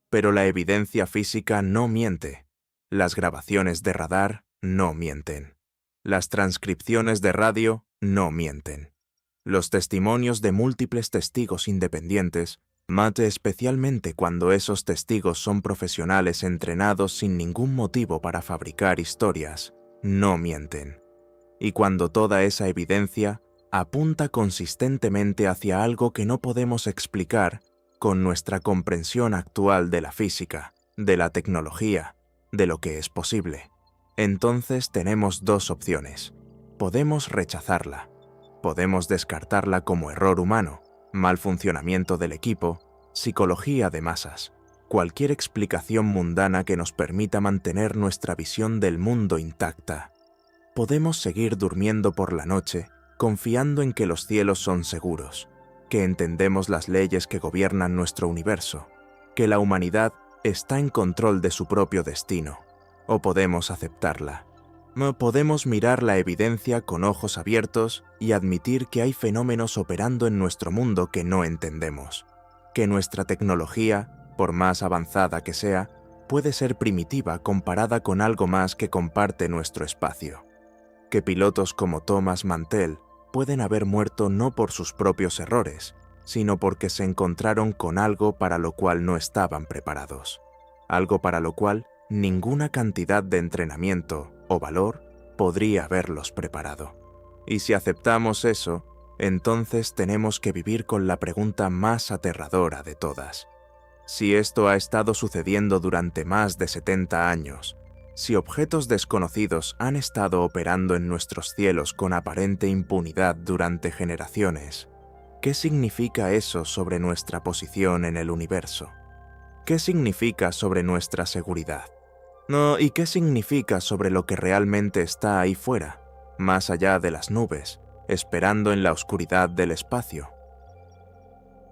Pero la evidencia física no miente. Las grabaciones de radar no mienten. Las transcripciones de radio no mienten. Los testimonios de múltiples testigos independientes, mate especialmente cuando esos testigos son profesionales entrenados sin ningún motivo para fabricar historias, no mienten. Y cuando toda esa evidencia apunta consistentemente hacia algo que no podemos explicar con nuestra comprensión actual de la física, de la tecnología, de lo que es posible, entonces tenemos dos opciones. Podemos rechazarla. Podemos descartarla como error humano, mal funcionamiento del equipo, psicología de masas, cualquier explicación mundana que nos permita mantener nuestra visión del mundo intacta. Podemos seguir durmiendo por la noche, confiando en que los cielos son seguros, que entendemos las leyes que gobiernan nuestro universo, que la humanidad está en control de su propio destino, o podemos aceptarla. Podemos mirar la evidencia con ojos abiertos y admitir que hay fenómenos operando en nuestro mundo que no entendemos, que nuestra tecnología, por más avanzada que sea, puede ser primitiva comparada con algo más que comparte nuestro espacio, que pilotos como Thomas Mantell pueden haber muerto no por sus propios errores, sino porque se encontraron con algo para lo cual no estaban preparados, algo para lo cual ninguna cantidad de entrenamiento o valor podría haberlos preparado. Y si aceptamos eso, entonces tenemos que vivir con la pregunta más aterradora de todas. Si esto ha estado sucediendo durante más de 70 años, si objetos desconocidos han estado operando en nuestros cielos con aparente impunidad durante generaciones, ¿qué significa eso sobre nuestra posición en el universo? ¿Qué significa sobre nuestra seguridad? ¿Y qué significa sobre lo que realmente está ahí fuera, más allá de las nubes, esperando en la oscuridad del espacio?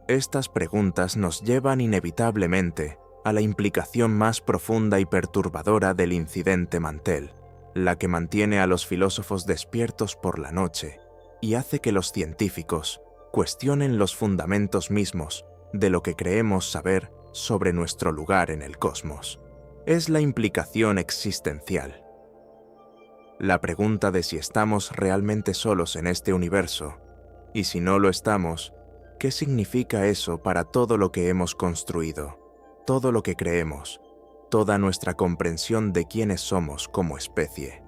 Estas preguntas nos llevan inevitablemente a la implicación más profunda y perturbadora del incidente Mantell, la que mantiene a los filósofos despiertos por la noche y hace que los científicos cuestionen los fundamentos mismos de lo que creemos saber sobre nuestro lugar en el cosmos. Es la implicación existencial. La pregunta de si estamos realmente solos en este universo, y si no lo estamos, ¿qué significa eso para todo lo que hemos construido, todo lo que creemos, toda nuestra comprensión de quiénes somos como especie?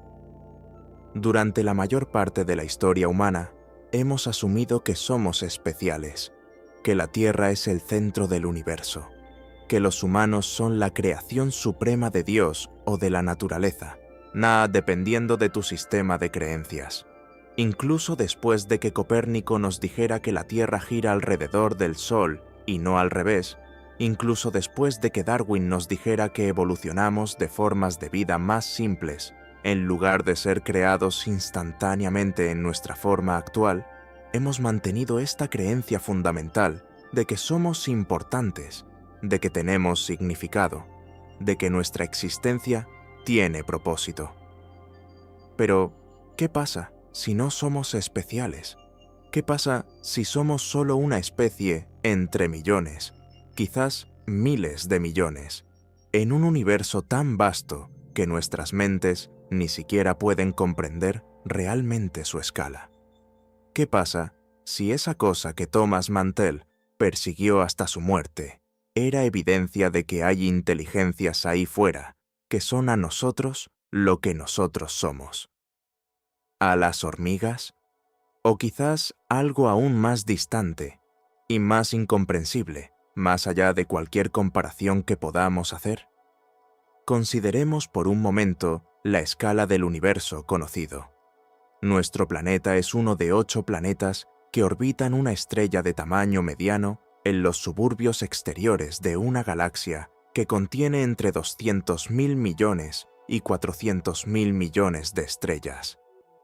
Durante la mayor parte de la historia humana, hemos asumido que somos especiales, que la Tierra es el centro del universo, que los humanos son la creación suprema de Dios o de la naturaleza, nada dependiendo de tu sistema de creencias. Incluso después de que Copérnico nos dijera que la Tierra gira alrededor del Sol y no al revés, incluso después de que Darwin nos dijera que evolucionamos de formas de vida más simples, en lugar de ser creados instantáneamente en nuestra forma actual, hemos mantenido esta creencia fundamental de que somos importantes, de que tenemos significado, de que nuestra existencia tiene propósito. Pero, ¿qué pasa si no somos especiales? ¿Qué pasa si somos solo una especie entre millones, quizás miles de millones, en un universo tan vasto que nuestras mentes ni siquiera pueden comprender realmente su escala? ¿Qué pasa si esa cosa que Thomas Mantell persiguió hasta su muerte era evidencia de que hay inteligencias ahí fuera que son a nosotros lo que nosotros somos? ¿A las hormigas? ¿O quizás algo aún más distante y más incomprensible, más allá de cualquier comparación que podamos hacer? Consideremos por un momento la escala del universo conocido. Nuestro planeta es uno de 8 planetas que orbitan una estrella de tamaño mediano en los suburbios exteriores de una galaxia que contiene entre 200.000 millones y 400.000 millones de estrellas.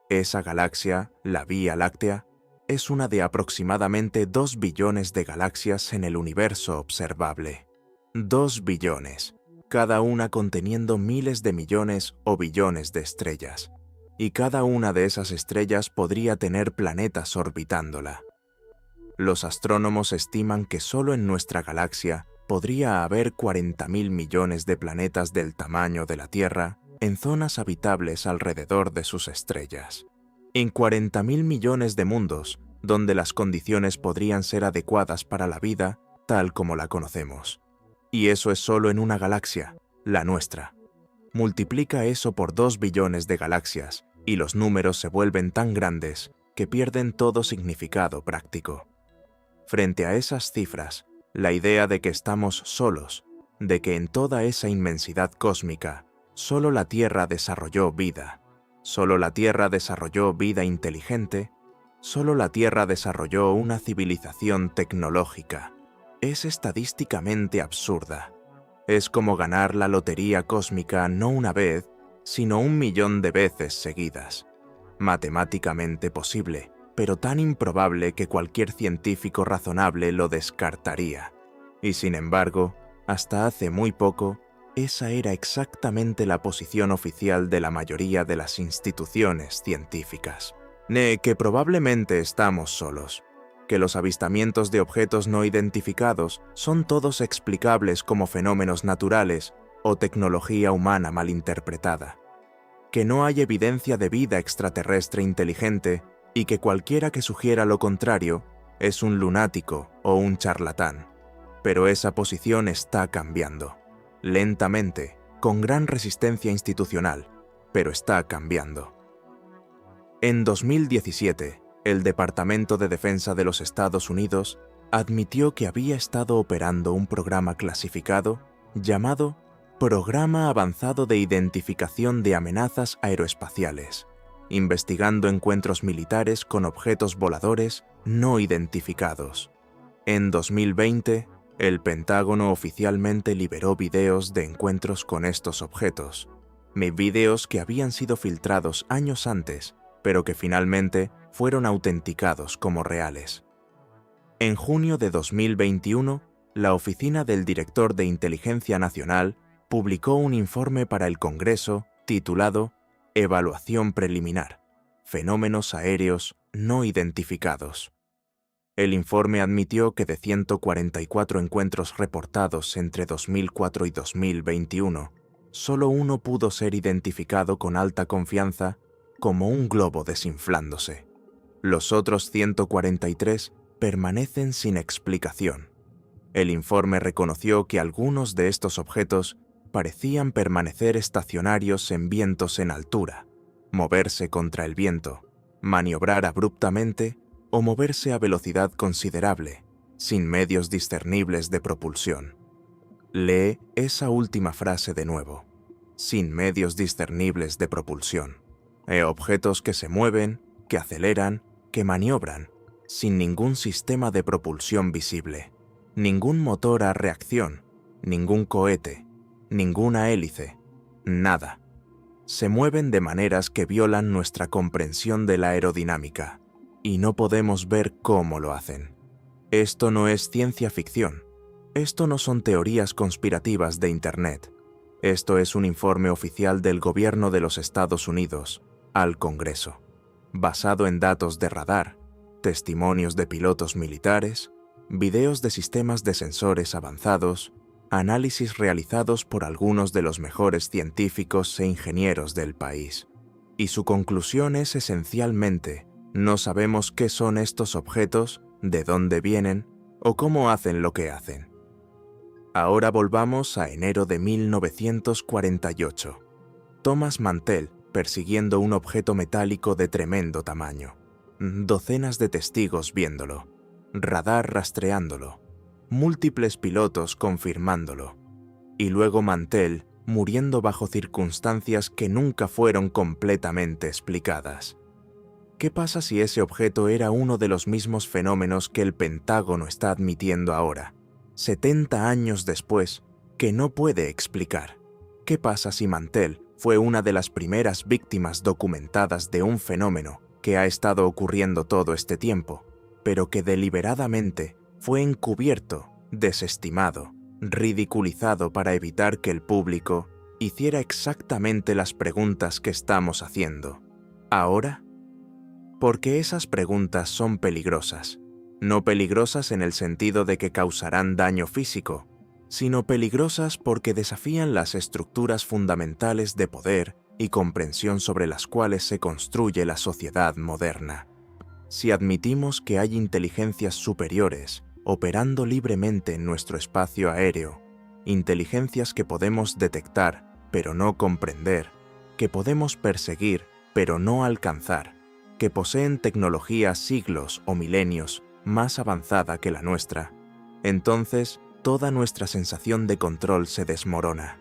Esa galaxia, la Vía Láctea, es una de aproximadamente 2 billones de galaxias en el universo observable. 2 billones, cada una conteniendo miles de millones o billones de estrellas, y cada una de esas estrellas podría tener planetas orbitándola. Los astrónomos estiman que solo en nuestra galaxia podría haber 40.000 millones de planetas del tamaño de la Tierra en zonas habitables alrededor de sus estrellas. En 40.000 millones de mundos donde las condiciones podrían ser adecuadas para la vida tal como la conocemos. Y eso es solo en una galaxia, la nuestra. Multiplica eso por 2 billones de galaxias y los números se vuelven tan grandes que pierden todo significado práctico. Frente a esas cifras, la idea de que estamos solos, de que en toda esa inmensidad cósmica, solo la Tierra desarrolló vida, solo la Tierra desarrolló vida inteligente, solo la Tierra desarrolló una civilización tecnológica, es estadísticamente absurda. Es como ganar la lotería cósmica no una vez, sino 1 millón de veces seguidas. Matemáticamente posible, pero tan improbable que cualquier científico razonable lo descartaría. Y sin embargo, hasta hace muy poco, esa era exactamente la posición oficial de la mayoría de las instituciones científicas. Que probablemente estamos solos, que los avistamientos de objetos no identificados son todos explicables como fenómenos naturales o tecnología humana malinterpretada, que no hay evidencia de vida extraterrestre inteligente y que cualquiera que sugiera lo contrario es un lunático o un charlatán. Pero esa posición está cambiando, lentamente, con gran resistencia institucional, pero está cambiando. En 2017, el Departamento de Defensa de los Estados Unidos admitió que había estado operando un programa clasificado llamado Programa Avanzado de Identificación de Amenazas Aeroespaciales, investigando encuentros militares con objetos voladores no identificados. En 2020, el Pentágono oficialmente liberó videos de encuentros con estos objetos, videos que habían sido filtrados años antes, pero que finalmente fueron autenticados como reales. En junio de 2021, la Oficina del Director de Inteligencia Nacional publicó un informe para el Congreso titulado Evaluación preliminar, fenómenos aéreos no identificados. El informe admitió que de 144 encuentros reportados entre 2004 y 2021, solo uno pudo ser identificado con alta confianza como un globo desinflándose. Los otros 143 permanecen sin explicación. El informe reconoció que algunos de estos objetos parecían permanecer estacionarios en vientos en altura, moverse contra el viento, maniobrar abruptamente o moverse a velocidad considerable, sin medios discernibles de propulsión. Lee esa última frase de nuevo. Sin medios discernibles de propulsión. Objetos que se mueven, que aceleran, que maniobran, sin ningún sistema de propulsión visible. Ningún motor a reacción, ningún cohete, ninguna hélice, nada. Se mueven de maneras que violan nuestra comprensión de la aerodinámica, y no podemos ver cómo lo hacen. Esto no es ciencia ficción. Esto no son teorías conspirativas de Internet. Esto es un informe oficial del gobierno de los Estados Unidos al Congreso, basado en datos de radar, testimonios de pilotos militares, videos de sistemas de sensores avanzados, análisis realizados por algunos de los mejores científicos e ingenieros del país. Y su conclusión es esencialmente: no sabemos qué son estos objetos, de dónde vienen o cómo hacen lo que hacen. Ahora volvamos a enero de 1948. Thomas Mantell persiguiendo un objeto metálico de tremendo tamaño. Docenas de testigos viéndolo. Radar rastreándolo. Múltiples pilotos confirmándolo. Y luego Mantell muriendo bajo circunstancias que nunca fueron completamente explicadas. ¿Qué pasa si ese objeto era uno de los mismos fenómenos que el Pentágono está admitiendo ahora, 70 años después, que no puede explicar? ¿Qué pasa si Mantell fue una de las primeras víctimas documentadas de un fenómeno que ha estado ocurriendo todo este tiempo, pero que deliberadamente fue encubierto, desestimado, ridiculizado para evitar que el público hiciera exactamente las preguntas que estamos haciendo ahora? Porque esas preguntas son peligrosas. No peligrosas en el sentido de que causarán daño físico, sino peligrosas porque desafían las estructuras fundamentales de poder y comprensión sobre las cuales se construye la sociedad moderna. Si admitimos que hay inteligencias superiores operando libremente en nuestro espacio aéreo, inteligencias que podemos detectar pero no comprender, que podemos perseguir pero no alcanzar, que poseen tecnología siglos o milenios más avanzada que la nuestra, entonces toda nuestra sensación de control se desmorona.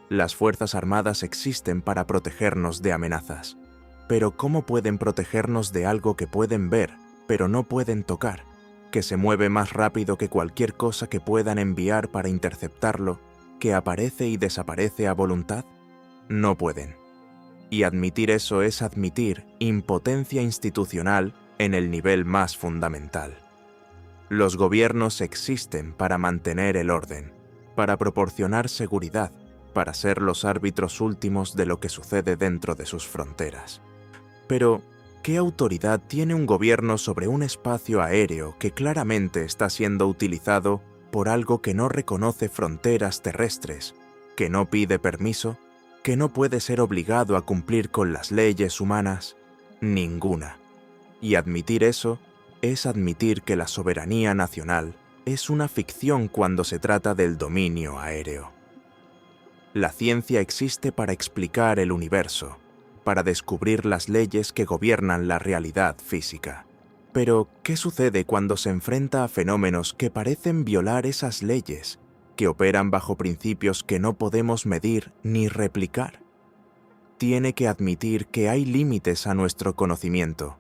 Las Fuerzas Armadas existen para protegernos de amenazas, pero ¿cómo pueden protegernos de algo que pueden ver, pero no pueden tocar, que se mueve más rápido que cualquier cosa que puedan enviar para interceptarlo, que aparece y desaparece a voluntad? No pueden. Y admitir eso es admitir impotencia institucional en el nivel más fundamental. Los gobiernos existen para mantener el orden, para proporcionar seguridad, para ser los árbitros últimos de lo que sucede dentro de sus fronteras. Pero, ¿qué autoridad tiene un gobierno sobre un espacio aéreo que claramente está siendo utilizado por algo que no reconoce fronteras terrestres, que no pide permiso, que no puede ser obligado a cumplir con las leyes humanas? Ninguna. Y admitir eso es admitir que la soberanía nacional es una ficción cuando se trata del dominio aéreo. La ciencia existe para explicar el universo, para descubrir las leyes que gobiernan la realidad física. Pero, ¿qué sucede cuando se enfrenta a fenómenos que parecen violar esas leyes, que operan bajo principios que no podemos medir ni replicar? Tiene que admitir que hay límites a nuestro conocimiento,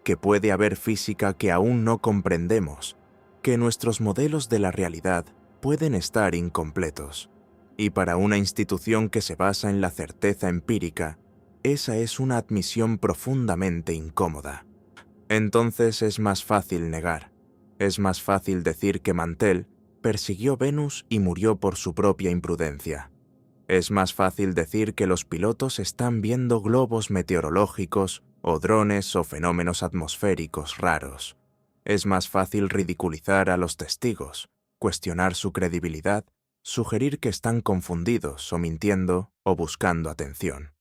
que puede haber física que aún no comprendemos, que nuestros modelos de la realidad pueden estar incompletos. Y para una institución que se basa en la certeza empírica, esa es una admisión profundamente incómoda. Entonces es más fácil negar, es más fácil decir que Mantell persiguió Venus y murió por su propia imprudencia. Es más fácil decir que los pilotos están viendo globos meteorológicos o drones o fenómenos atmosféricos raros. Es más fácil ridiculizar a los testigos, cuestionar su credibilidad, sugerir que están confundidos o mintiendo o buscando atención.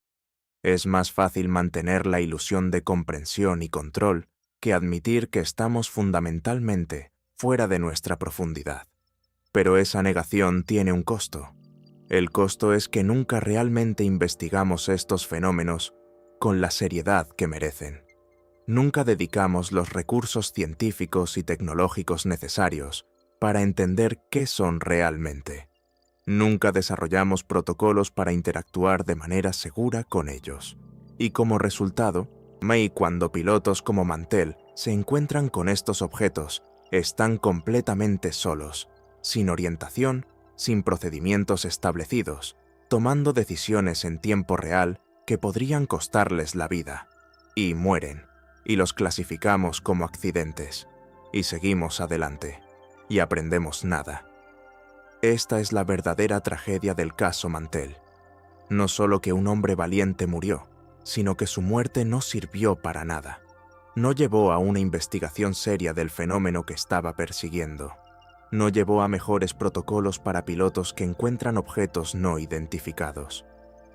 Es más fácil mantener la ilusión de comprensión y control que admitir que estamos fundamentalmente fuera de nuestra profundidad. Pero esa negación tiene un costo. El costo es que nunca realmente investigamos estos fenómenos con la seriedad que merecen. Nunca dedicamos los recursos científicos y tecnológicos necesarios para entender qué son realmente. Nunca desarrollamos protocolos para interactuar de manera segura con ellos. Y como resultado, cuando pilotos como Mantell se encuentran con estos objetos, están completamente solos, sin orientación, sin procedimientos establecidos, tomando decisiones en tiempo real que podrían costarles la vida. Y mueren, y los clasificamos como accidentes, y seguimos adelante, y aprendemos nada. Esta es la verdadera tragedia del caso Mantell. No solo que un hombre valiente murió, sino que su muerte no sirvió para nada. No llevó a una investigación seria del fenómeno que estaba persiguiendo. No llevó a mejores protocolos para pilotos que encuentran objetos no identificados.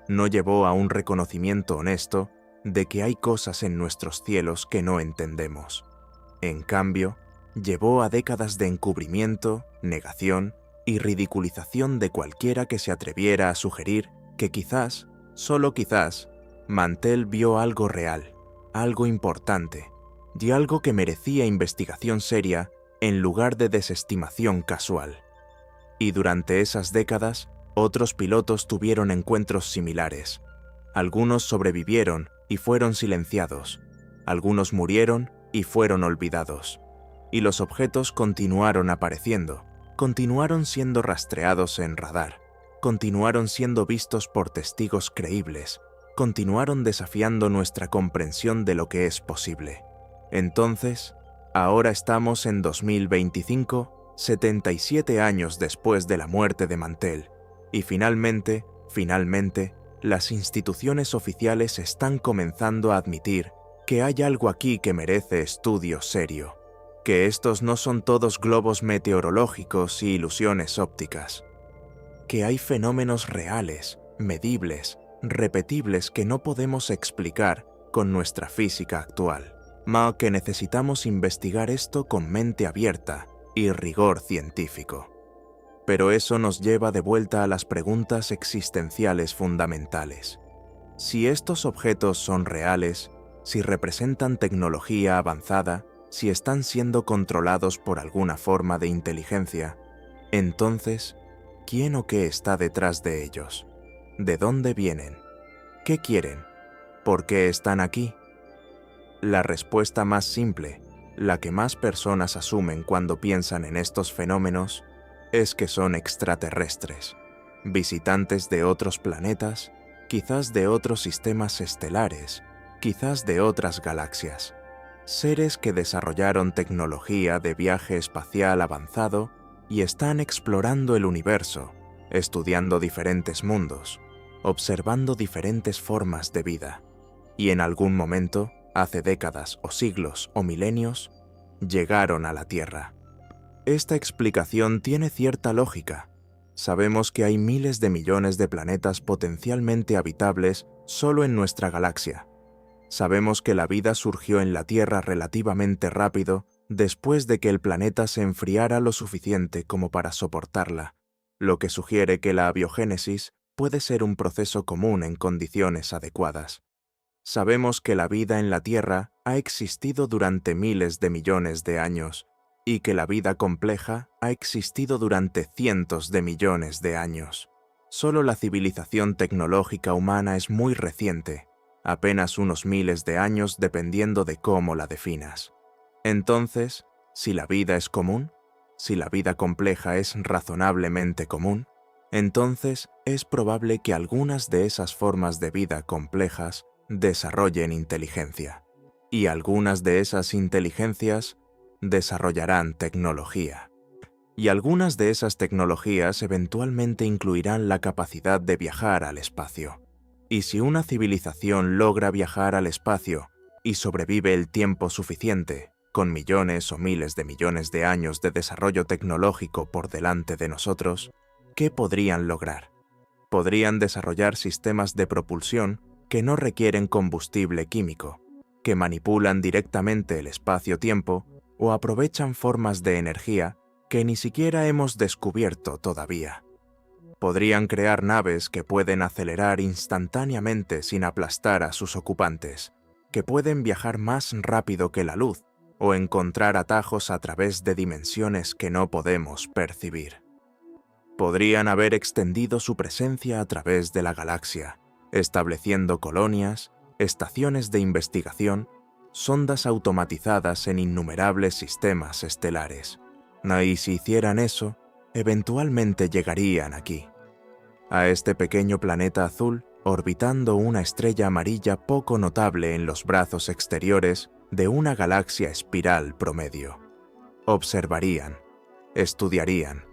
No llevó a un reconocimiento honesto de que hay cosas en nuestros cielos que no entendemos. En cambio, llevó a décadas de encubrimiento, negación y ridiculización de cualquiera que se atreviera a sugerir que quizás, solo quizás, Mantell vio algo real, algo importante, y algo que merecía investigación seria en lugar de desestimación casual. Y durante esas décadas, otros pilotos tuvieron encuentros similares. Algunos sobrevivieron y fueron silenciados. Algunos murieron y fueron olvidados. Y los objetos continuaron apareciendo, continuaron siendo rastreados en radar, continuaron siendo vistos por testigos creíbles, continuaron desafiando nuestra comprensión de lo que es posible. Entonces, ahora estamos en 2025, 77 años después de la muerte de Mantell, y finalmente, las instituciones oficiales están comenzando a admitir que hay algo aquí que merece estudio serio, que estos no son todos globos meteorológicos y ilusiones ópticas, que hay fenómenos reales, medibles, repetibles que no podemos explicar con nuestra física actual, que necesitamos investigar esto con mente abierta y rigor científico. Pero eso nos lleva de vuelta a las preguntas existenciales fundamentales. Si estos objetos son reales, si representan tecnología avanzada, si están siendo controlados por alguna forma de inteligencia, entonces, ¿quién o qué está detrás de ellos? ¿De dónde vienen? ¿Qué quieren? ¿Por qué están aquí? La respuesta más simple, la que más personas asumen cuando piensan en estos fenómenos, es que son extraterrestres, visitantes de otros planetas, quizás de otros sistemas estelares, quizás de otras galaxias, seres que desarrollaron tecnología de viaje espacial avanzado y están explorando el universo, estudiando diferentes mundos, observando diferentes formas de vida, y en algún momento, hace décadas o siglos o milenios, llegaron a la Tierra. Esta explicación tiene cierta lógica. Sabemos que hay miles de millones de planetas potencialmente habitables solo en nuestra galaxia. Sabemos que la vida surgió en la Tierra relativamente rápido después de que el planeta se enfriara lo suficiente como para soportarla, lo que sugiere que la abiogénesis puede ser un proceso común en condiciones adecuadas. Sabemos que la vida en la Tierra ha existido durante miles de millones de años, y que la vida compleja ha existido durante cientos de millones de años. Solo la civilización tecnológica humana es muy reciente, apenas unos miles de años dependiendo de cómo la definas. Entonces, si la vida es común, si la vida compleja es razonablemente común, entonces es probable que algunas de esas formas de vida complejas desarrollen inteligencia, y algunas de esas inteligencias desarrollarán tecnología. Y algunas de esas tecnologías eventualmente incluirán la capacidad de viajar al espacio. Y si una civilización logra viajar al espacio y sobrevive el tiempo suficiente, con millones o miles de millones de años de desarrollo tecnológico por delante de nosotros, ¿qué podrían lograr? Podrían desarrollar sistemas de propulsión que no requieren combustible químico, que manipulan directamente el espacio-tiempo o aprovechan formas de energía que ni siquiera hemos descubierto todavía. Podrían crear naves que pueden acelerar instantáneamente sin aplastar a sus ocupantes, que pueden viajar más rápido que la luz o encontrar atajos a través de dimensiones que no podemos percibir. Podrían haber extendido su presencia a través de la galaxia, estableciendo colonias, estaciones de investigación, sondas automatizadas en innumerables sistemas estelares. Y si hicieran eso, eventualmente llegarían aquí, a este pequeño planeta azul orbitando una estrella amarilla poco notable en los brazos exteriores de una galaxia espiral promedio. Observarían, estudiarían,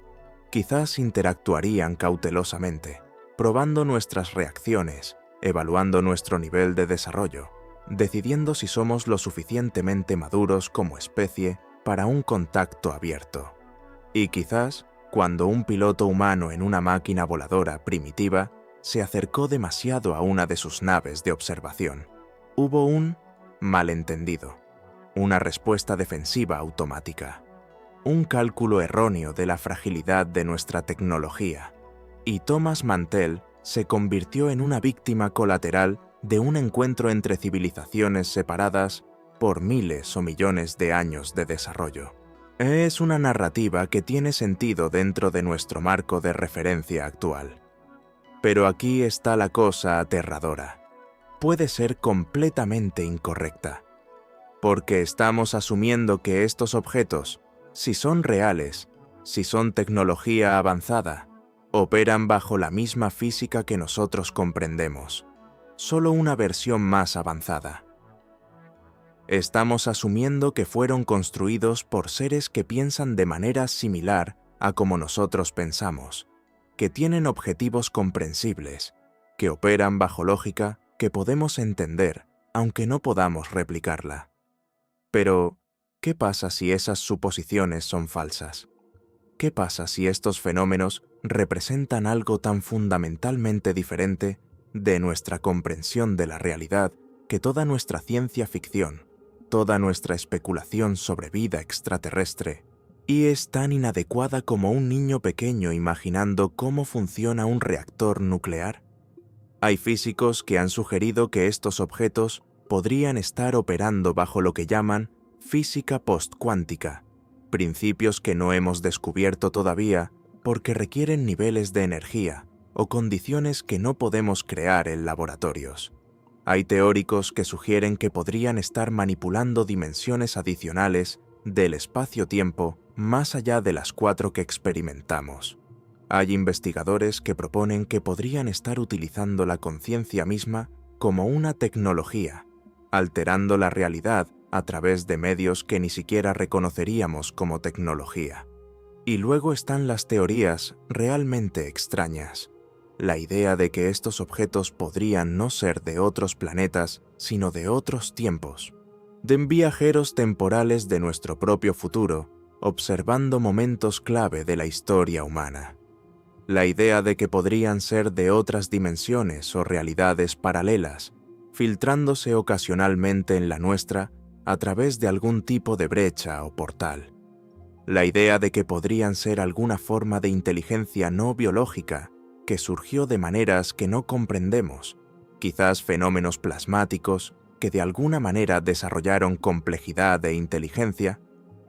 quizás interactuarían cautelosamente, probando nuestras reacciones, evaluando nuestro nivel de desarrollo, decidiendo si somos lo suficientemente maduros como especie para un contacto abierto. Y quizás, cuando un piloto humano en una máquina voladora primitiva se acercó demasiado a una de sus naves de observación, hubo un malentendido, una respuesta defensiva automática, un cálculo erróneo de la fragilidad de nuestra tecnología, y Thomas Mantell se convirtió en una víctima colateral de un encuentro entre civilizaciones separadas por miles o millones de años de desarrollo. Es una narrativa que tiene sentido dentro de nuestro marco de referencia actual. Pero aquí está la cosa aterradora. Puede ser completamente incorrecta, porque estamos asumiendo que estos objetos, si son reales, si son tecnología avanzada, operan bajo la misma física que nosotros comprendemos, solo una versión más avanzada. Estamos asumiendo que fueron construidos por seres que piensan de manera similar a como nosotros pensamos, que tienen objetivos comprensibles, que operan bajo lógica que podemos entender, aunque no podamos replicarla. Pero, ¿qué pasa si esas suposiciones son falsas? ¿Qué pasa si estos fenómenos representan algo tan fundamentalmente diferente de nuestra comprensión de la realidad que toda nuestra ciencia ficción, toda nuestra especulación sobre vida extraterrestre, y es tan inadecuada como un niño pequeño imaginando cómo funciona un reactor nuclear? Hay físicos que han sugerido que estos objetos podrían estar operando bajo lo que llaman física postcuántica, principios que no hemos descubierto todavía porque requieren niveles de energía o condiciones que no podemos crear en laboratorios. Hay teóricos que sugieren que podrían estar manipulando dimensiones adicionales del espacio-tiempo más allá de las 4 que experimentamos. Hay investigadores que proponen que podrían estar utilizando la conciencia misma como una tecnología, alterando la realidad a través de medios que ni siquiera reconoceríamos como tecnología. Y luego están las teorías realmente extrañas. La idea de que estos objetos podrían no ser de otros planetas, sino de otros tiempos, de viajeros temporales de nuestro propio futuro, observando momentos clave de la historia humana. La idea de que podrían ser de otras dimensiones o realidades paralelas, filtrándose ocasionalmente en la nuestra a través de algún tipo de brecha o portal. La idea de que podrían ser alguna forma de inteligencia no biológica que surgió de maneras que no comprendemos, quizás fenómenos plasmáticos que de alguna manera desarrollaron complejidad e inteligencia,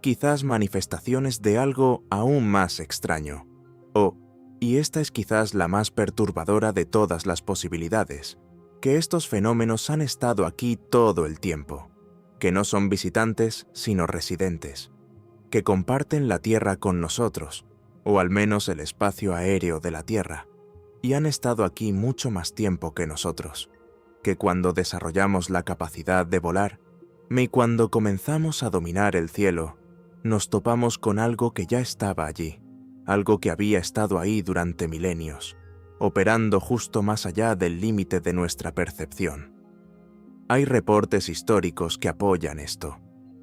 quizás manifestaciones de algo aún más extraño. Y esta es quizás la más perturbadora de todas las posibilidades, que estos fenómenos han estado aquí todo el tiempo, que no son visitantes sino residentes, que comparten la Tierra con nosotros, o al menos el espacio aéreo de la Tierra, y han estado aquí mucho más tiempo que nosotros, que cuando desarrollamos la capacidad de volar, y cuando comenzamos a dominar el cielo, nos topamos con algo que ya estaba allí, algo que había estado ahí durante milenios, operando justo más allá del límite de nuestra percepción. Hay reportes históricos que apoyan esto.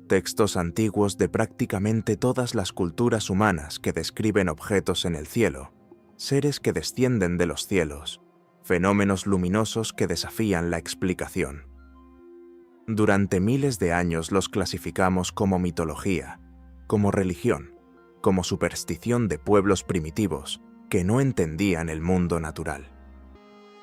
textos antiguos de prácticamente todas las culturas humanas que describen objetos en el cielo, seres que descienden de los cielos, fenómenos luminosos que desafían la explicación. Durante miles de años los clasificamos como mitología, como religión, como superstición de pueblos primitivos que no entendían el mundo natural.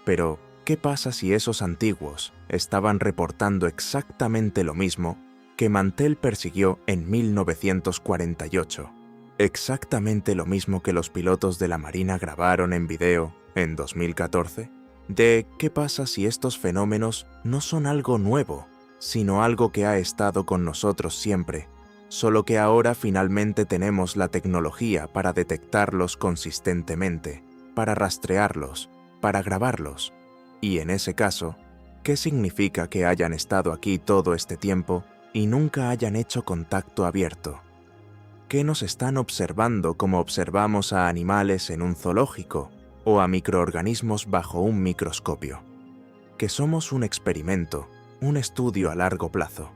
Pero, ¿qué pasa si esos antiguos estaban reportando exactamente lo mismo que Mantell persiguió en 1948? ¿Exactamente lo mismo que los pilotos de la Marina grabaron en video en 2014? ¿Qué pasa si estos fenómenos no son algo nuevo, sino algo que ha estado con nosotros siempre, solo que ahora finalmente tenemos la tecnología para detectarlos consistentemente, para rastrearlos, para grabarlos? Y en ese caso, ¿qué significa que hayan estado aquí todo este tiempo y nunca hayan hecho contacto abierto? ¿Qué nos están observando como observamos a animales en un zoológico o a microorganismos bajo un microscopio? Que somos un experimento, un estudio a largo plazo,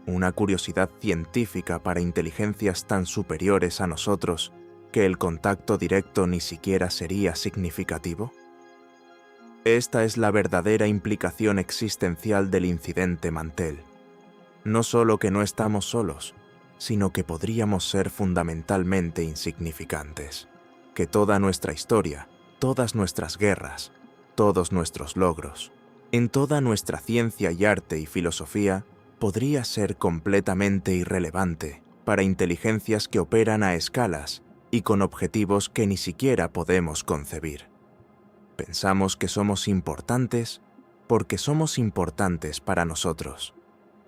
una curiosidad científica para inteligencias tan superiores a nosotros que el contacto directo ni siquiera sería significativo. Esta es la verdadera implicación existencial del incidente Mantell. No solo que no estamos solos, sino que podríamos ser fundamentalmente insignificantes, que toda nuestra historia, todas nuestras guerras, todos nuestros logros, en toda nuestra ciencia y arte y filosofía, podría ser completamente irrelevante para inteligencias que operan a escalas y con objetivos que ni siquiera podemos concebir. Pensamos que somos importantes porque somos importantes para nosotros.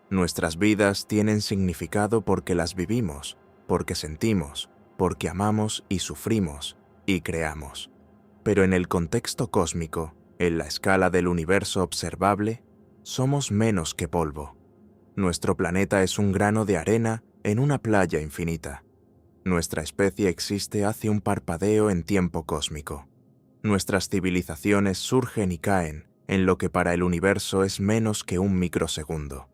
Nuestras vidas tienen significado porque las vivimos, porque sentimos, porque amamos y sufrimos y creamos. Pero en el contexto cósmico, en la escala del universo observable, somos menos que polvo. Nuestro planeta es un grano de arena en una playa infinita. Nuestra especie existe hace un parpadeo en tiempo cósmico. Nuestras civilizaciones surgen y caen en lo que para el universo es menos que un microsegundo.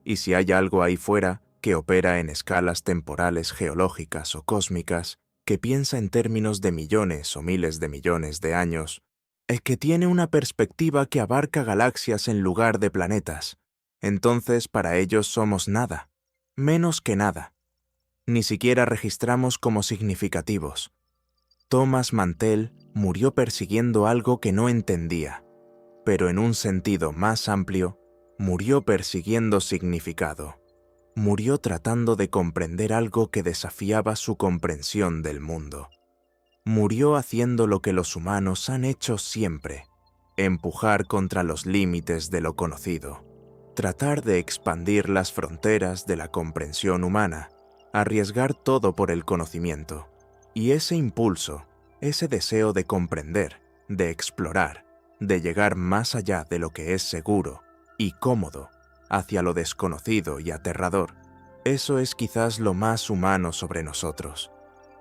Y si hay algo ahí fuera que opera en escalas temporales geológicas o cósmicas, que piensa en términos de millones o miles de millones de años, el que tiene una perspectiva que abarca galaxias en lugar de planetas, entonces para ellos somos nada, menos que nada. Ni siquiera registramos como significativos. Thomas Mantell murió persiguiendo algo que no entendía, pero en un sentido más amplio, murió persiguiendo significado. Murió tratando de comprender algo que desafiaba su comprensión del mundo. Murió haciendo lo que los humanos han hecho siempre, empujar contra los límites de lo conocido, tratar de expandir las fronteras de la comprensión humana, arriesgar todo por el conocimiento. Y ese impulso, ese deseo de comprender, de explorar, de llegar más allá de lo que es seguro y cómodo, hacia lo desconocido y aterrador, eso es quizás lo más humano sobre nosotros.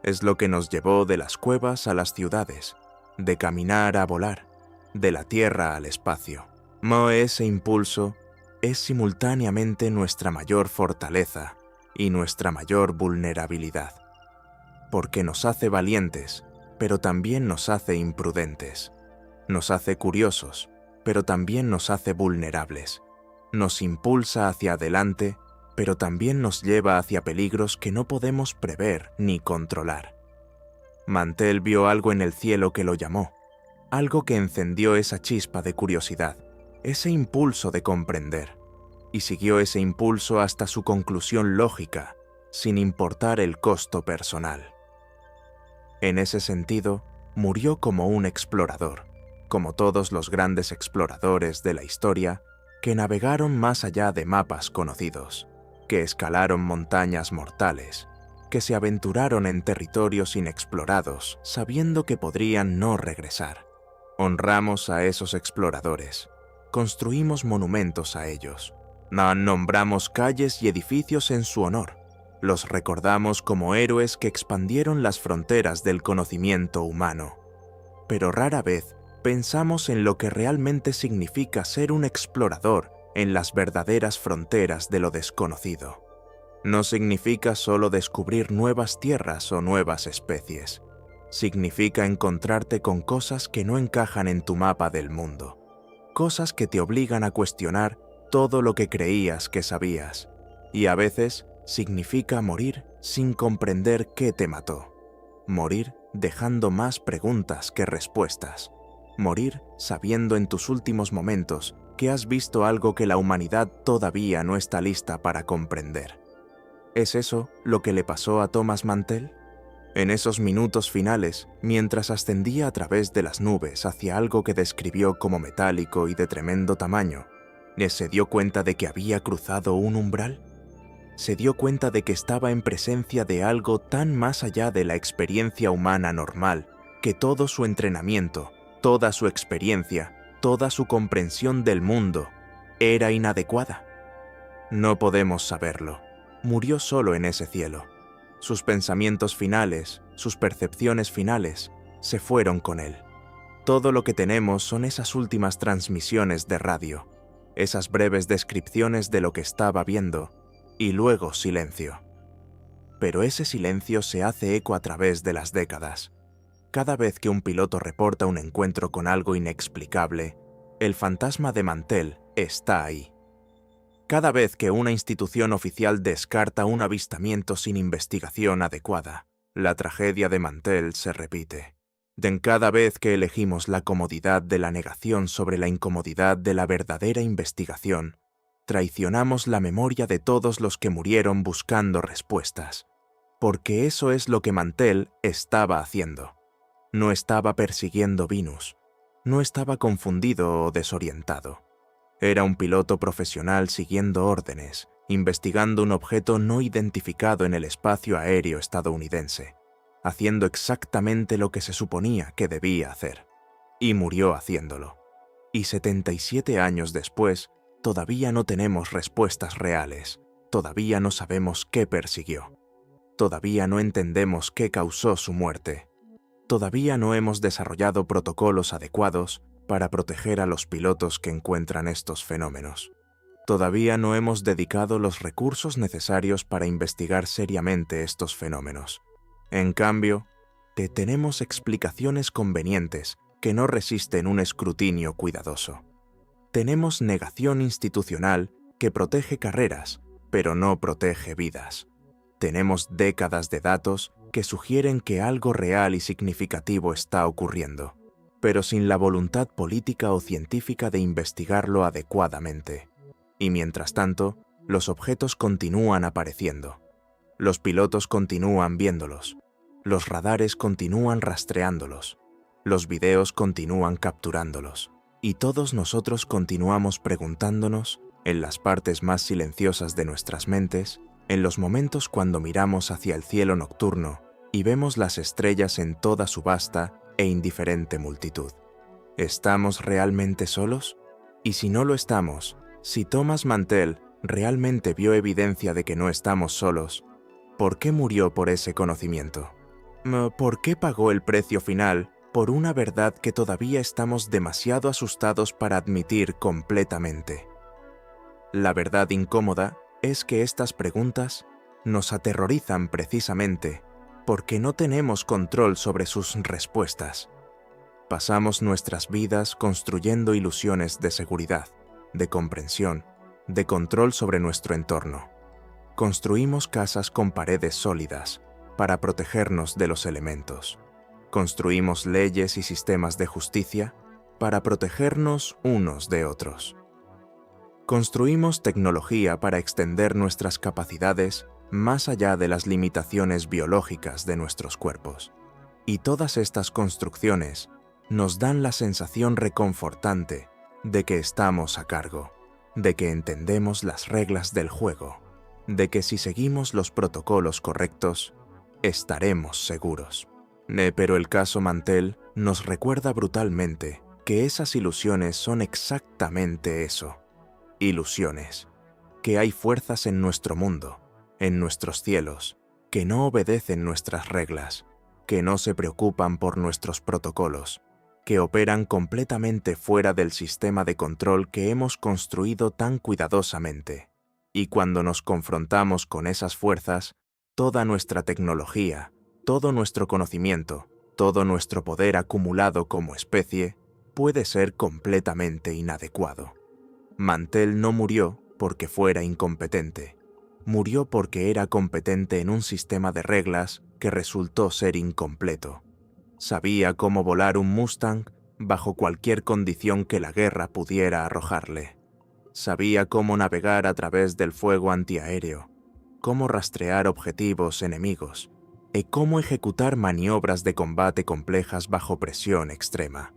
Es lo que nos llevó de las cuevas a las ciudades, de caminar a volar, de la tierra al espacio. Ese impulso es simultáneamente nuestra mayor fortaleza y nuestra mayor vulnerabilidad, porque nos hace valientes, pero también nos hace imprudentes. Nos hace curiosos, pero también nos hace vulnerables. Nos impulsa hacia adelante, pero también nos lleva hacia peligros que no podemos prever ni controlar. Mantell vio algo en el cielo que lo llamó, algo que encendió esa chispa de curiosidad, ese impulso de comprender, y siguió ese impulso hasta su conclusión lógica, sin importar el costo personal. En ese sentido, murió como un explorador, como todos los grandes exploradores de la historia que navegaron más allá de mapas conocidos, que escalaron montañas mortales, que se aventuraron en territorios inexplorados sabiendo que podrían no regresar. Honramos a esos exploradores, construimos monumentos a ellos, nombramos calles y edificios en su honor, los recordamos como héroes que expandieron las fronteras del conocimiento humano, pero rara vez pensamos en lo que realmente significa ser un explorador en las verdaderas fronteras de lo desconocido. No significa solo descubrir nuevas tierras o nuevas especies. Significa encontrarte con cosas que no encajan en tu mapa del mundo. Cosas que te obligan a cuestionar todo lo que creías que sabías. Y a veces significa morir sin comprender qué te mató. Morir dejando más preguntas que respuestas. Morir sabiendo en tus últimos momentos que has visto algo que la humanidad todavía no está lista para comprender. ¿Es eso lo que le pasó a Thomas Mantell? En esos minutos finales, mientras ascendía a través de las nubes hacia algo que describió como metálico y de tremendo tamaño, ¿se dio cuenta de que había cruzado un umbral? Se dio cuenta de que estaba en presencia de algo tan más allá de la experiencia humana normal, que todo su entrenamiento, toda su experiencia, toda su comprensión del mundo, era inadecuada. No podemos saberlo. Murió solo en ese cielo. Sus pensamientos finales, sus percepciones finales, se fueron con él. Todo lo que tenemos son esas últimas transmisiones de radio, esas breves descripciones de lo que estaba viendo, y luego silencio. Pero ese silencio se hace eco a través de las décadas. Cada vez que un piloto reporta un encuentro con algo inexplicable, el fantasma de Mantell está ahí. Cada vez que una institución oficial descarta un avistamiento sin investigación adecuada, la tragedia de Mantell se repite. Cada vez que elegimos la comodidad de la negación sobre la incomodidad de la verdadera investigación, traicionamos la memoria de todos los que murieron buscando respuestas. Porque eso es lo que Mantell estaba haciendo. No estaba persiguiendo Venus. No estaba confundido o desorientado. Era un piloto profesional siguiendo órdenes, investigando un objeto no identificado en el espacio aéreo estadounidense, haciendo exactamente lo que se suponía que debía hacer. Y murió haciéndolo. Y 77 años después, todavía no tenemos respuestas reales. Todavía no sabemos qué persiguió. Todavía no entendemos qué causó su muerte. Todavía no hemos desarrollado protocolos adecuados para proteger a los pilotos que encuentran estos fenómenos. Todavía no hemos dedicado los recursos necesarios para investigar seriamente estos fenómenos. En cambio, tenemos explicaciones convenientes que no resisten un escrutinio cuidadoso. Tenemos negación institucional que protege carreras, pero no protege vidas. Tenemos décadas de datos que sugieren que algo real y significativo está ocurriendo, pero sin la voluntad política o científica de investigarlo adecuadamente. Y mientras tanto, los objetos continúan apareciendo. Los pilotos continúan viéndolos. Los radares continúan rastreándolos. Los videos continúan capturándolos. Y todos nosotros continuamos preguntándonos, en las partes más silenciosas de nuestras mentes, en los momentos cuando miramos hacia el cielo nocturno y vemos las estrellas en toda su vasta e indiferente multitud. ¿Estamos realmente solos? Y si no lo estamos, si Thomas Mantell realmente vio evidencia de que no estamos solos, ¿por qué murió por ese conocimiento? ¿Por qué pagó el precio final por una verdad que todavía estamos demasiado asustados para admitir completamente? La verdad incómoda es que estas preguntas nos aterrorizan precisamente porque no tenemos control sobre sus respuestas. Pasamos nuestras vidas construyendo ilusiones de seguridad, de comprensión, de control sobre nuestro entorno. Construimos casas con paredes sólidas para protegernos de los elementos. Construimos leyes y sistemas de justicia para protegernos unos de otros. Construimos tecnología para extender nuestras capacidades más allá de las limitaciones biológicas de nuestros cuerpos. Y todas estas construcciones nos dan la sensación reconfortante de que estamos a cargo, de que entendemos las reglas del juego, de que si seguimos los protocolos correctos, estaremos seguros. Pero el caso Mantell nos recuerda brutalmente que esas ilusiones son exactamente eso. Ilusiones, que hay fuerzas en nuestro mundo, en nuestros cielos, que no obedecen nuestras reglas, que no se preocupan por nuestros protocolos, que operan completamente fuera del sistema de control que hemos construido tan cuidadosamente. Y cuando nos confrontamos con esas fuerzas, toda nuestra tecnología, todo nuestro conocimiento, todo nuestro poder acumulado como especie, puede ser completamente inadecuado. Mantell no murió porque fuera incompetente. Murió porque era competente en un sistema de reglas que resultó ser incompleto. Sabía cómo volar un Mustang bajo cualquier condición que la guerra pudiera arrojarle. Sabía cómo navegar a través del fuego antiaéreo, cómo rastrear objetivos enemigos y cómo ejecutar maniobras de combate complejas bajo presión extrema.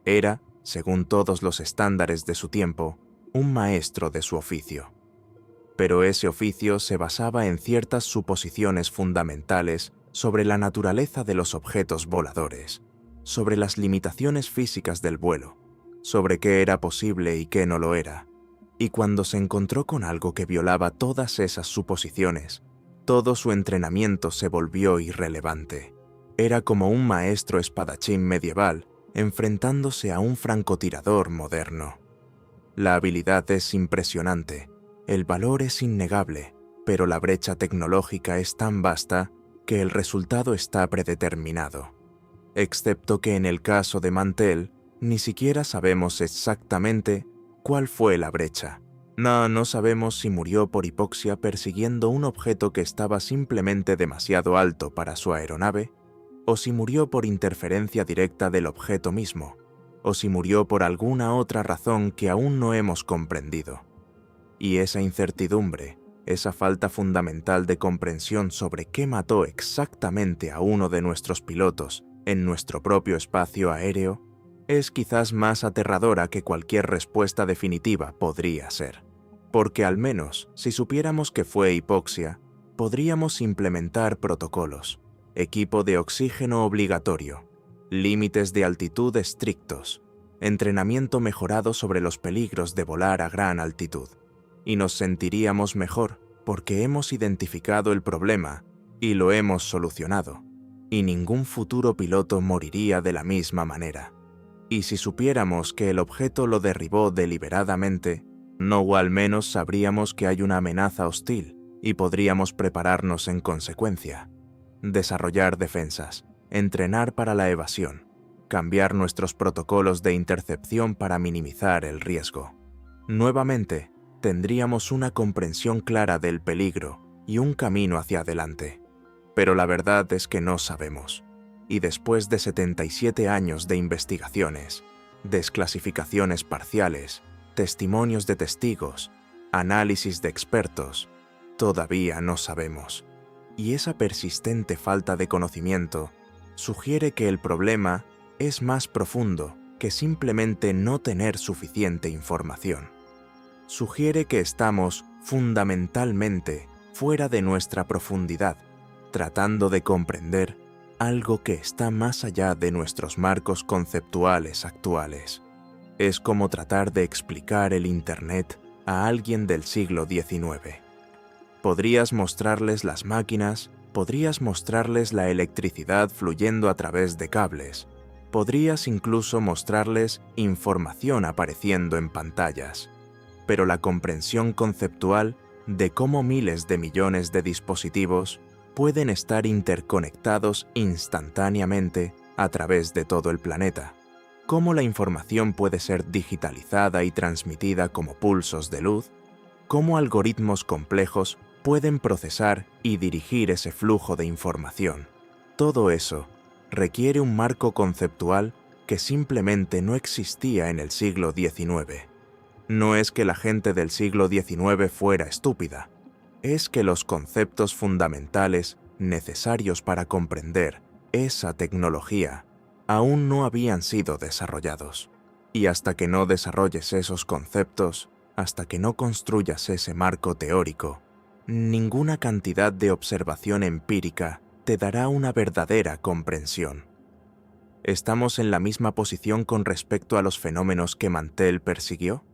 Era, según todos los estándares de su tiempo, un maestro de su oficio. Pero ese oficio se basaba en ciertas suposiciones fundamentales sobre la naturaleza de los objetos voladores, sobre las limitaciones físicas del vuelo, sobre qué era posible y qué no lo era. Y cuando se encontró con algo que violaba todas esas suposiciones, todo su entrenamiento se volvió irrelevante. Era como un maestro espadachín medieval enfrentándose a un francotirador moderno. La habilidad es impresionante, el valor es innegable, pero la brecha tecnológica es tan vasta que el resultado está predeterminado. Excepto que en el caso de Mantell, ni siquiera sabemos exactamente cuál fue la brecha. No sabemos si murió por hipoxia persiguiendo un objeto que estaba simplemente demasiado alto para su aeronave, o si murió por interferencia directa del objeto mismo, o si murió por alguna otra razón que aún no hemos comprendido. Y esa incertidumbre, esa falta fundamental de comprensión sobre qué mató exactamente a uno de nuestros pilotos en nuestro propio espacio aéreo, es quizás más aterradora que cualquier respuesta definitiva podría ser. Porque al menos, si supiéramos que fue hipoxia, podríamos implementar protocolos, equipo de oxígeno obligatorio, límites de altitud estrictos, entrenamiento mejorado sobre los peligros de volar a gran altitud. Y nos sentiríamos mejor porque hemos identificado el problema y lo hemos solucionado, y ningún futuro piloto moriría de la misma manera. Y si supiéramos que el objeto lo derribó deliberadamente, no o al menos sabríamos que hay una amenaza hostil y podríamos prepararnos en consecuencia. Desarrollar defensas, entrenar para la evasión, cambiar nuestros protocolos de intercepción para minimizar el riesgo. Nuevamente, tendríamos una comprensión clara del peligro y un camino hacia adelante. Pero la verdad es que no sabemos. Y después de 77 años de investigaciones, desclasificaciones parciales, testimonios de testigos, análisis de expertos, todavía no sabemos. Y esa persistente falta de conocimiento sugiere que el problema es más profundo que simplemente no tener suficiente información. Sugiere que estamos fundamentalmente fuera de nuestra profundidad, tratando de comprender algo que está más allá de nuestros marcos conceptuales actuales. Es como tratar de explicar el Internet a alguien del siglo XIX. Podrías mostrarles las máquinas, podrías mostrarles la electricidad fluyendo a través de cables, podrías incluso mostrarles información apareciendo en pantallas, pero la comprensión conceptual de cómo miles de millones de dispositivos pueden estar interconectados instantáneamente a través de todo el planeta, cómo la información puede ser digitalizada y transmitida como pulsos de luz, cómo algoritmos complejos pueden procesar y dirigir ese flujo de información. Todo eso requiere un marco conceptual que simplemente no existía en el siglo XIX. No es que la gente del siglo XIX fuera estúpida, es que los conceptos fundamentales necesarios para comprender esa tecnología aún no habían sido desarrollados. Y hasta que no desarrolles esos conceptos, hasta que no construyas ese marco teórico, ninguna cantidad de observación empírica te dará una verdadera comprensión. ¿Estamos en la misma posición con respecto a los fenómenos que Mantell persiguió?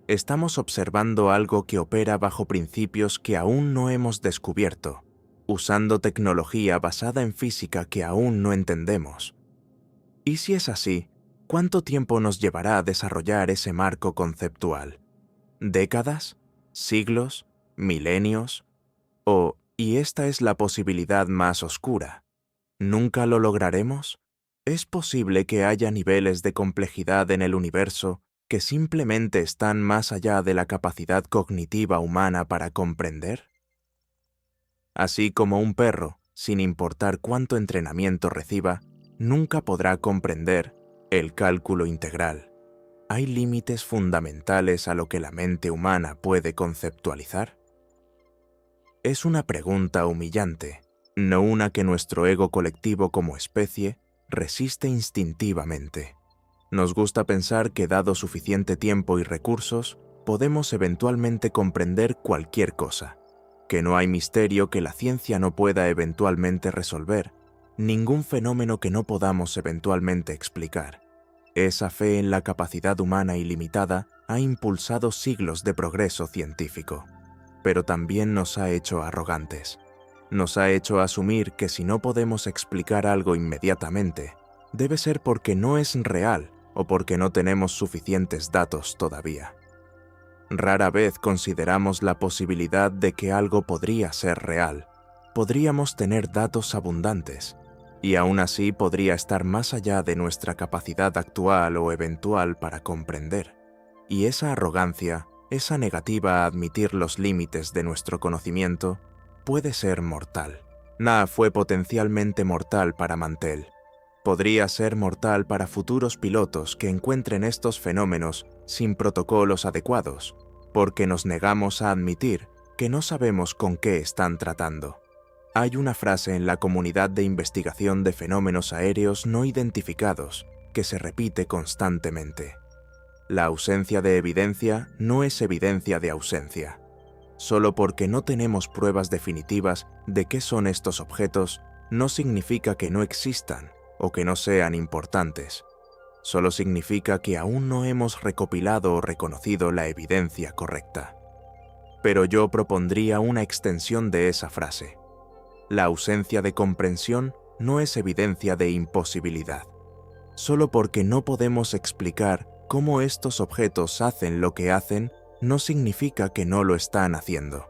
Estamos observando algo que opera bajo principios que aún no hemos descubierto, usando tecnología basada en física que aún no entendemos. Y si es así, ¿cuánto tiempo nos llevará a desarrollar ese marco conceptual? ¿Décadas? ¿Siglos? ¿Milenios? ¿O, y esta es la posibilidad más oscura, nunca lo lograremos? ¿Es posible que haya niveles de complejidad en el universo que simplemente están más allá de la capacidad cognitiva humana para comprender? Así como un perro, sin importar cuánto entrenamiento reciba, nunca podrá comprender el cálculo integral. ¿Hay límites fundamentales a lo que la mente humana puede conceptualizar? Es una pregunta humillante, no una que nuestro ego colectivo como especie resiste instintivamente. Nos gusta pensar que dado suficiente tiempo y recursos, podemos eventualmente comprender cualquier cosa, que no hay misterio que la ciencia no pueda eventualmente resolver, ningún fenómeno que no podamos eventualmente explicar. Esa fe en la capacidad humana ilimitada ha impulsado siglos de progreso científico, pero también nos ha hecho arrogantes. Nos ha hecho asumir que si no podemos explicar algo inmediatamente, debe ser porque no es real o porque no tenemos suficientes datos todavía. Rara vez consideramos la posibilidad de que algo podría ser real. Podríamos tener datos abundantes, y aún así podría estar más allá de nuestra capacidad actual o eventual para comprender. Y esa arrogancia, esa negativa a admitir los límites de nuestro conocimiento, puede ser mortal. Na fue potencialmente mortal para Mantell. Podría ser mortal para futuros pilotos que encuentren estos fenómenos sin protocolos adecuados, porque nos negamos a admitir que no sabemos con qué están tratando. Hay una frase en la comunidad de investigación de fenómenos aéreos no identificados que se repite constantemente. La ausencia de evidencia no es evidencia de ausencia. Solo porque no tenemos pruebas definitivas de qué son estos objetos, no significa que no existan o que no sean importantes. Solo significa que aún no hemos recopilado o reconocido la evidencia correcta. Pero yo propondría una extensión de esa frase. La ausencia de comprensión no es evidencia de imposibilidad. Solo porque no podemos explicar cómo estos objetos hacen lo que hacen, no significa que no lo están haciendo.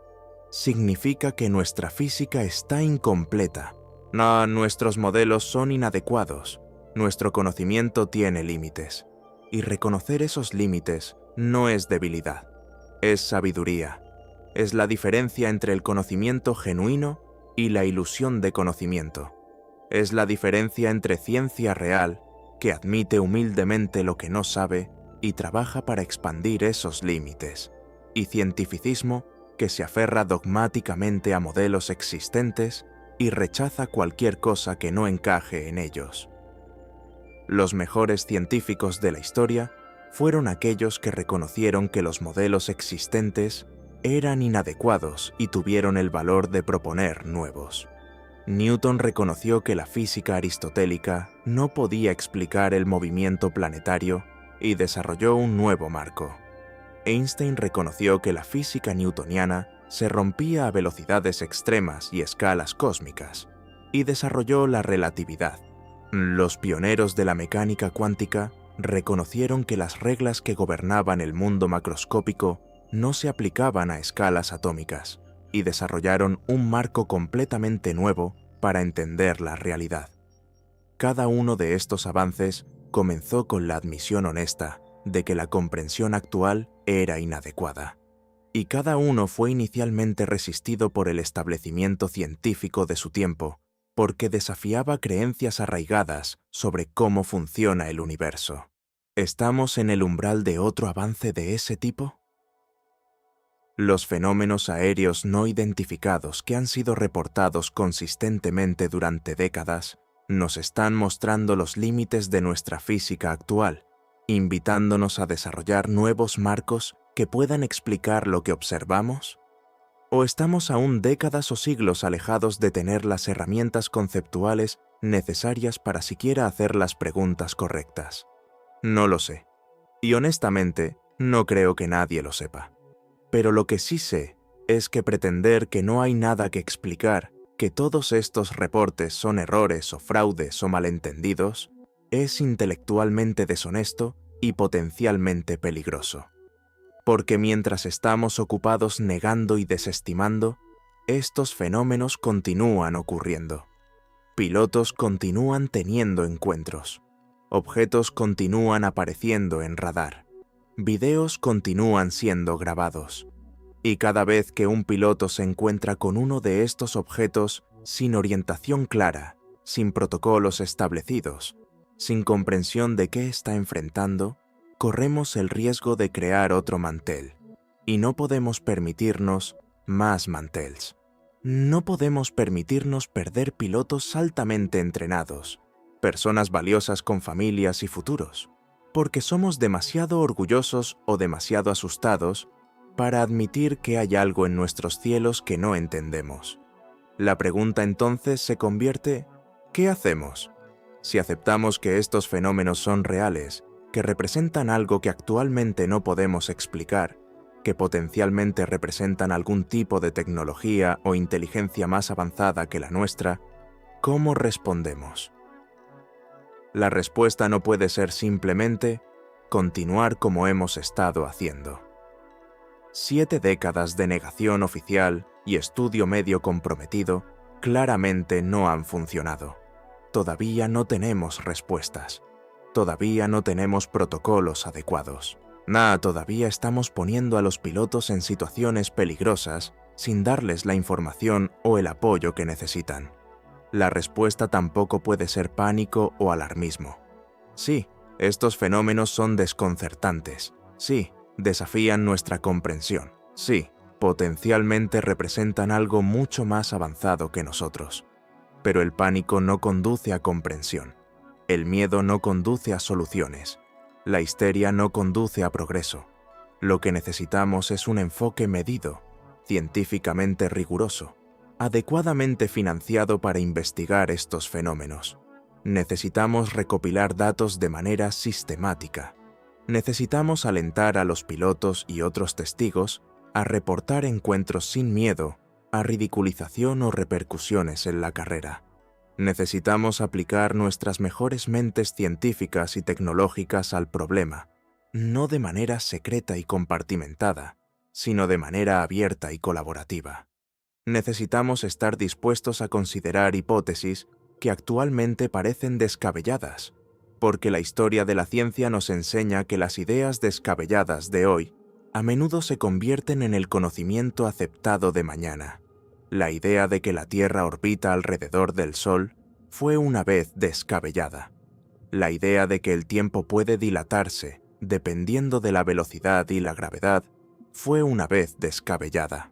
Significa que nuestra física está incompleta. No, nuestros modelos son inadecuados. Nuestro conocimiento tiene límites. Y reconocer esos límites no es debilidad, es sabiduría. Es la diferencia entre el conocimiento genuino y la ilusión de conocimiento. Es la diferencia entre ciencia real, que admite humildemente lo que no sabe y trabaja para expandir esos límites, y cientificismo, que se aferra dogmáticamente a modelos existentes y rechaza cualquier cosa que no encaje en ellos. Los mejores científicos de la historia fueron aquellos que reconocieron que los modelos existentes eran inadecuados y tuvieron el valor de proponer nuevos. Newton reconoció que la física aristotélica no podía explicar el movimiento planetario y desarrolló un nuevo marco. Einstein reconoció que la física newtoniana se rompía a velocidades extremas y escalas cósmicas, y desarrolló la relatividad. Los pioneros de la mecánica cuántica reconocieron que las reglas que gobernaban el mundo macroscópico no se aplicaban a escalas atómicas, y desarrollaron un marco completamente nuevo para entender la realidad. Cada uno de estos avances comenzó con la admisión honesta de que la comprensión actual era inadecuada, y cada uno fue inicialmente resistido por el establecimiento científico de su tiempo, porque desafiaba creencias arraigadas sobre cómo funciona el universo. ¿Estamos en el umbral de otro avance de ese tipo? Los fenómenos aéreos no identificados que han sido reportados consistentemente durante décadas nos están mostrando los límites de nuestra física actual, invitándonos a desarrollar nuevos marcos que puedan explicar lo que observamos. ¿O estamos aún décadas o siglos alejados de tener las herramientas conceptuales necesarias para siquiera hacer las preguntas correctas? No lo sé. Y honestamente, no creo que nadie lo sepa. Pero lo que sí sé es que pretender que no hay nada que explicar, que todos estos reportes son errores o fraudes o malentendidos, es intelectualmente deshonesto y potencialmente peligroso. porque mientras estamos ocupados negando y desestimando, estos fenómenos continúan ocurriendo. Pilotos continúan teniendo encuentros. Objetos continúan apareciendo en radar. Videos continúan siendo grabados. Y cada vez que un piloto se encuentra con uno de estos objetos sin orientación clara, sin protocolos establecidos, sin comprensión de qué está enfrentando, corremos el riesgo de crear otro mantel. Y no podemos permitirnos más mantels. No podemos permitirnos perder pilotos altamente entrenados, personas valiosas con familias y futuros, porque somos demasiado orgullosos o demasiado asustados para admitir que hay algo en nuestros cielos que no entendemos. La pregunta entonces se convierte: ¿qué hacemos? Si aceptamos que estos fenómenos son reales, que representan algo que actualmente no podemos explicar, que potencialmente representan algún tipo de tecnología o inteligencia más avanzada que la nuestra, ¿cómo respondemos? La respuesta no puede ser simplemente continuar como hemos estado haciendo. 7 décadas de negación oficial y estudio medio comprometido claramente no han funcionado. Todavía no tenemos respuestas. Todavía no tenemos protocolos adecuados. Todavía estamos poniendo a los pilotos en situaciones peligrosas sin darles la información o el apoyo que necesitan. La respuesta tampoco puede ser pánico o alarmismo. Sí, estos fenómenos son desconcertantes. Sí, desafían nuestra comprensión. Sí, potencialmente representan algo mucho más avanzado que nosotros. Pero el pánico no conduce a comprensión. El miedo no conduce a soluciones. La histeria no conduce a progreso. Lo que necesitamos es un enfoque medido, científicamente riguroso, adecuadamente financiado para investigar estos fenómenos. Necesitamos recopilar datos de manera sistemática. Necesitamos alentar a los pilotos y otros testigos a reportar encuentros sin miedo a ridiculización o repercusiones en la carrera. Necesitamos aplicar nuestras mejores mentes científicas y tecnológicas al problema, no de manera secreta y compartimentada, sino de manera abierta y colaborativa. Necesitamos estar dispuestos a considerar hipótesis que actualmente parecen descabelladas, porque la historia de la ciencia nos enseña que las ideas descabelladas de hoy a menudo se convierten en el conocimiento aceptado de mañana. La idea de que la Tierra orbita alrededor del Sol fue una vez descabellada. La idea de que el tiempo puede dilatarse dependiendo de la velocidad y la gravedad fue una vez descabellada.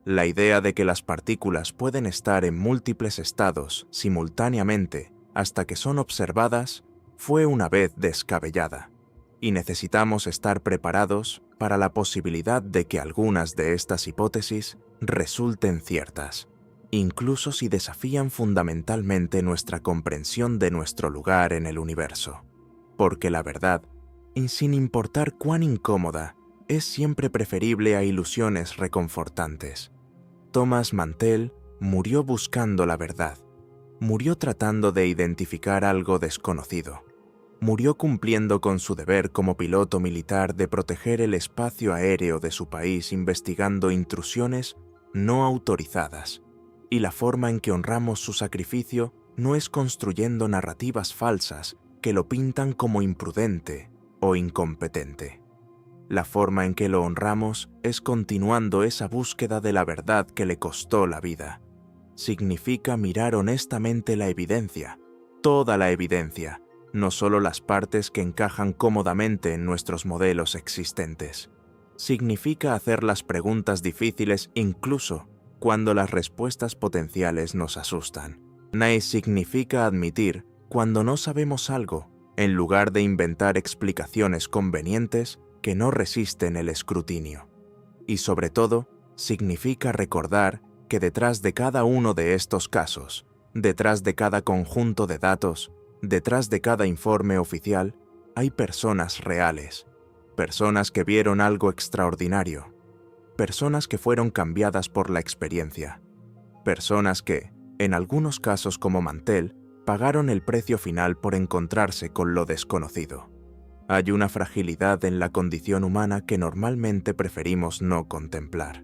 La idea de que las partículas pueden estar en múltiples estados simultáneamente hasta que son observadas fue una vez descabellada. Y necesitamos estar preparados para la posibilidad de que algunas de estas hipótesis resulten ciertas, incluso si desafían fundamentalmente nuestra comprensión de nuestro lugar en el universo. Porque la verdad, y sin importar cuán incómoda, es siempre preferible a ilusiones reconfortantes. Thomas Mantell murió buscando la verdad. Murió tratando de identificar algo desconocido. Murió cumpliendo con su deber como piloto militar de proteger el espacio aéreo de su país investigando intrusiones no autorizadas. Y la forma en que honramos su sacrificio no es construyendo narrativas falsas que lo pintan como imprudente o incompetente. La forma en que lo honramos es continuando esa búsqueda de la verdad que le costó la vida. Significa mirar honestamente la evidencia, toda la evidencia, no solo las partes que encajan cómodamente en nuestros modelos existentes. Significa hacer las preguntas difíciles incluso cuando las respuestas potenciales nos asustan. Significa admitir cuando no sabemos algo, en lugar de inventar explicaciones convenientes que no resisten el escrutinio. Y sobre todo, significa recordar que detrás de cada uno de estos casos, detrás de cada conjunto de datos, detrás de cada informe oficial, hay personas reales, personas que vieron algo extraordinario, personas que fueron cambiadas por la experiencia, personas que, en algunos casos como Mantell, pagaron el precio final por encontrarse con lo desconocido. Hay una fragilidad en la condición humana que normalmente preferimos no contemplar.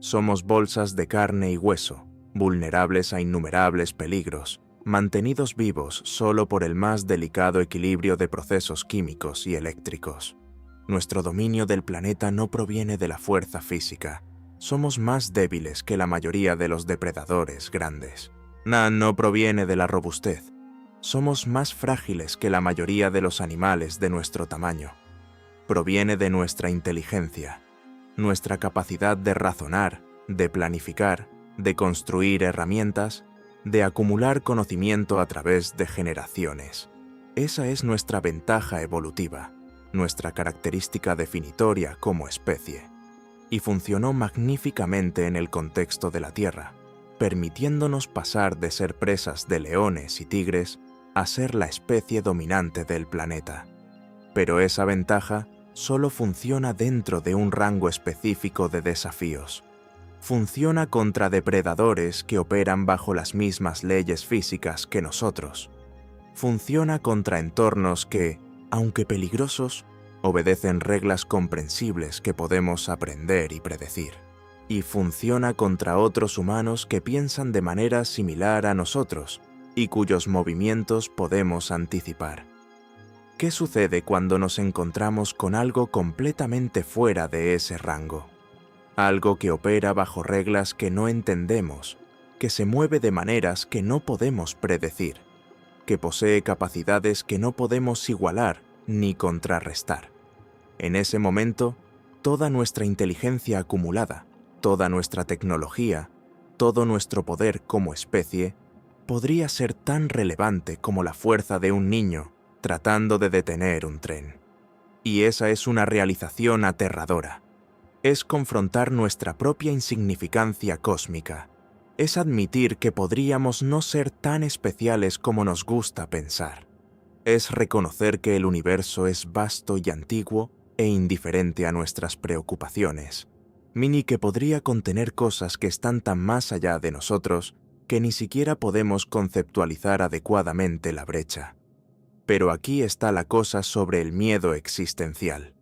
Somos bolsas de carne y hueso, vulnerables a innumerables peligros, mantenidos vivos solo por el más delicado equilibrio de procesos químicos y eléctricos. Nuestro dominio del planeta no proviene de la fuerza física. Somos más débiles que la mayoría de los depredadores grandes. No proviene de la robustez. Somos más frágiles que la mayoría de los animales de nuestro tamaño. Proviene de nuestra inteligencia, nuestra capacidad de razonar, de planificar, de construir herramientas, de acumular conocimiento a través de generaciones. Esa es nuestra ventaja evolutiva, nuestra característica definitoria como especie. Y funcionó magníficamente en el contexto de la Tierra, permitiéndonos pasar de ser presas de leones y tigres a ser la especie dominante del planeta. Pero esa ventaja solo funciona dentro de un rango específico de desafíos. Funciona contra depredadores que operan bajo las mismas leyes físicas que nosotros. Funciona contra entornos que, aunque peligrosos, obedecen reglas comprensibles que podemos aprender y predecir. Y funciona contra otros humanos que piensan de manera similar a nosotros y cuyos movimientos podemos anticipar. ¿Qué sucede cuando nos encontramos con algo completamente fuera de ese rango? Algo que opera bajo reglas que no entendemos, que se mueve de maneras que no podemos predecir, que posee capacidades que no podemos igualar ni contrarrestar. En ese momento, toda nuestra inteligencia acumulada, toda nuestra tecnología, todo nuestro poder como especie, podría ser tan relevante como la fuerza de un niño tratando de detener un tren. Y esa es una realización aterradora. Es confrontar nuestra propia insignificancia cósmica. Es admitir que podríamos no ser tan especiales como nos gusta pensar. Es reconocer que el universo es vasto y antiguo e indiferente a nuestras preocupaciones. Mini que podría contener cosas que están tan más allá de nosotros que ni siquiera podemos conceptualizar adecuadamente la brecha. Pero aquí está la cosa sobre el miedo existencial.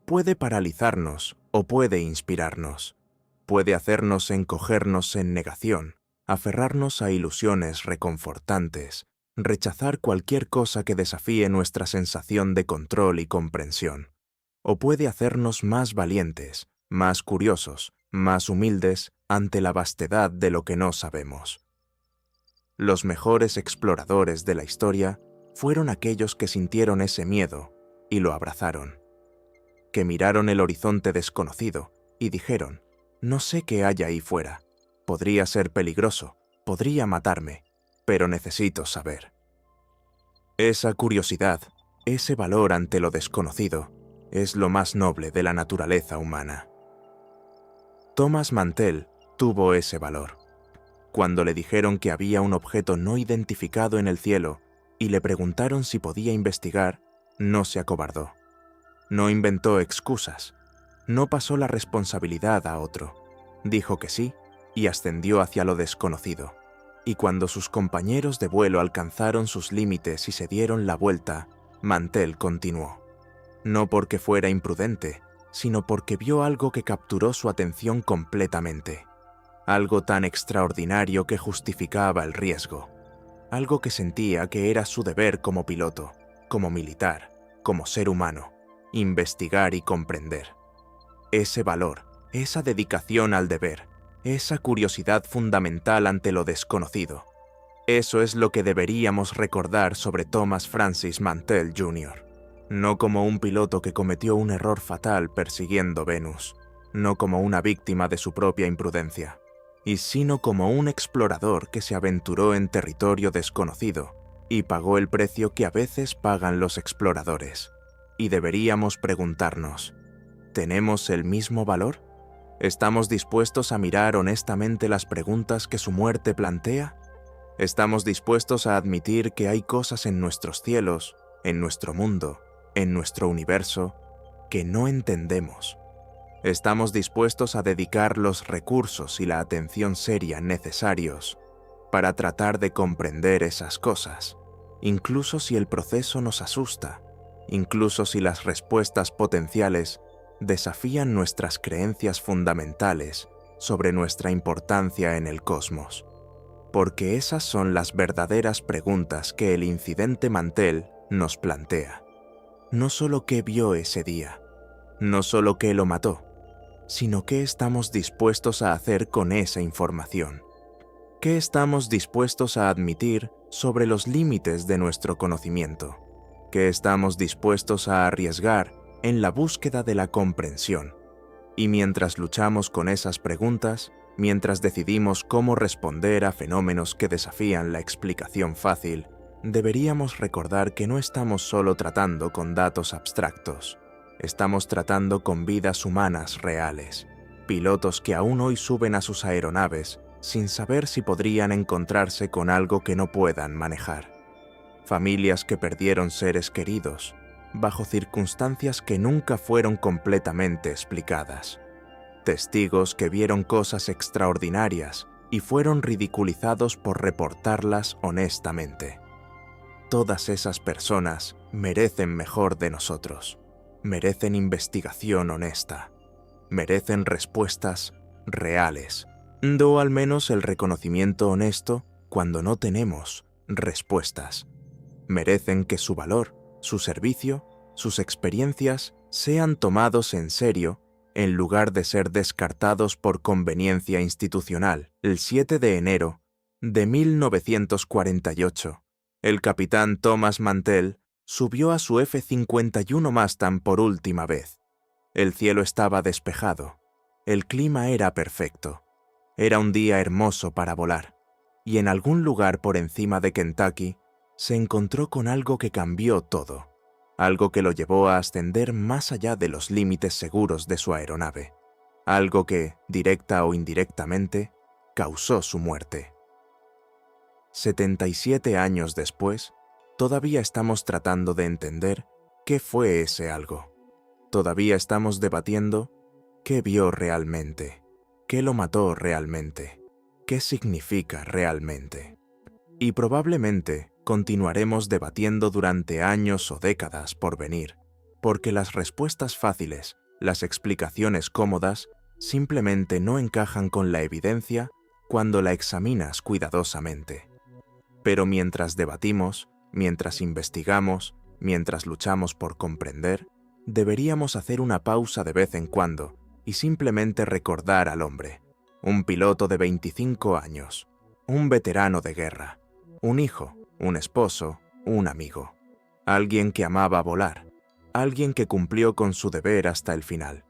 Puede paralizarnos o puede inspirarnos. Puede hacernos encogernos en negación, aferrarnos a ilusiones reconfortantes, rechazar cualquier cosa que desafíe nuestra sensación de control y comprensión. O puede hacernos más valientes, más curiosos, más humildes ante la vastedad de lo que no sabemos. Los mejores exploradores de la historia fueron aquellos que sintieron ese miedo y lo abrazaron, que miraron el horizonte desconocido y dijeron, no sé qué hay ahí fuera, podría ser peligroso, podría matarme, pero necesito saber. Esa curiosidad, ese valor ante lo desconocido, es lo más noble de la naturaleza humana. Thomas Mantell tuvo ese valor. Cuando le dijeron que había un objeto no identificado en el cielo y le preguntaron si podía investigar, no se acobardó. No inventó excusas. No pasó la responsabilidad a otro. Dijo que sí y ascendió hacia lo desconocido. Y cuando sus compañeros de vuelo alcanzaron sus límites y se dieron la vuelta, Mantell continuó. No porque fuera imprudente, sino porque vio algo que capturó su atención completamente. Algo tan extraordinario que justificaba el riesgo. Algo que sentía que era su deber como piloto, como militar, como ser humano, investigar y comprender. Ese valor, esa dedicación al deber, esa curiosidad fundamental ante lo desconocido. Eso es lo que deberíamos recordar sobre Thomas Francis Mantell Jr. No como un piloto que cometió un error fatal persiguiendo Venus, no como una víctima de su propia imprudencia, sino como un explorador que se aventuró en territorio desconocido y pagó el precio que a veces pagan los exploradores. Y deberíamos preguntarnos, ¿tenemos el mismo valor? ¿Estamos dispuestos a mirar honestamente las preguntas que su muerte plantea? ¿Estamos dispuestos a admitir que hay cosas en nuestros cielos, en nuestro mundo, en nuestro universo, que no entendemos? ¿Estamos dispuestos a dedicar los recursos y la atención seria necesarios para tratar de comprender esas cosas, incluso si el proceso nos asusta, incluso si las respuestas potenciales desafían nuestras creencias fundamentales sobre nuestra importancia en el cosmos. Porque esas son las verdaderas preguntas que el incidente Mantell nos plantea. No solo qué vio ese día, no solo qué lo mató, sino qué estamos dispuestos a hacer con esa información. ¿Qué estamos dispuestos a admitir sobre los límites de nuestro conocimiento? ¿Qué estamos dispuestos a arriesgar en la búsqueda de la comprensión? Y mientras luchamos con esas preguntas, mientras decidimos cómo responder a fenómenos que desafían la explicación fácil, deberíamos recordar que no estamos solo tratando con datos abstractos. Estamos tratando con vidas humanas reales, pilotos que aún hoy suben a sus aeronaves sin saber si podrían encontrarse con algo que no puedan manejar. Familias que perdieron seres queridos, bajo circunstancias que nunca fueron completamente explicadas. Testigos que vieron cosas extraordinarias y fueron ridiculizados por reportarlas honestamente. Todas esas personas merecen mejor de nosotros. Merecen investigación honesta. Merecen respuestas reales. O al menos el reconocimiento honesto cuando no tenemos respuestas. Merecen que su valor, su servicio, sus experiencias sean tomados en serio en lugar de ser descartados por conveniencia institucional. El 7 de enero de 1948, el capitán Thomas Mantell subió a su F-51 Mustang por última vez. El cielo estaba despejado, el clima era perfecto, era un día hermoso para volar, y en algún lugar por encima de Kentucky se encontró con algo que cambió todo. Algo que lo llevó a ascender más allá de los límites seguros de su aeronave. Algo que, directa o indirectamente, causó su muerte. 77 años después, todavía estamos tratando de entender qué fue ese algo. Todavía estamos debatiendo qué vio realmente, qué lo mató realmente, qué significa realmente. Y probablemente continuaremos debatiendo durante años o décadas por venir, porque las respuestas fáciles, las explicaciones cómodas, simplemente no encajan con la evidencia cuando la examinas cuidadosamente. Pero mientras debatimos, mientras investigamos, mientras luchamos por comprender, deberíamos hacer una pausa de vez en cuando y simplemente recordar al hombre, un piloto de 25 años, un veterano de guerra, un hijo, un esposo, un amigo, alguien que amaba volar, alguien que cumplió con su deber hasta el final,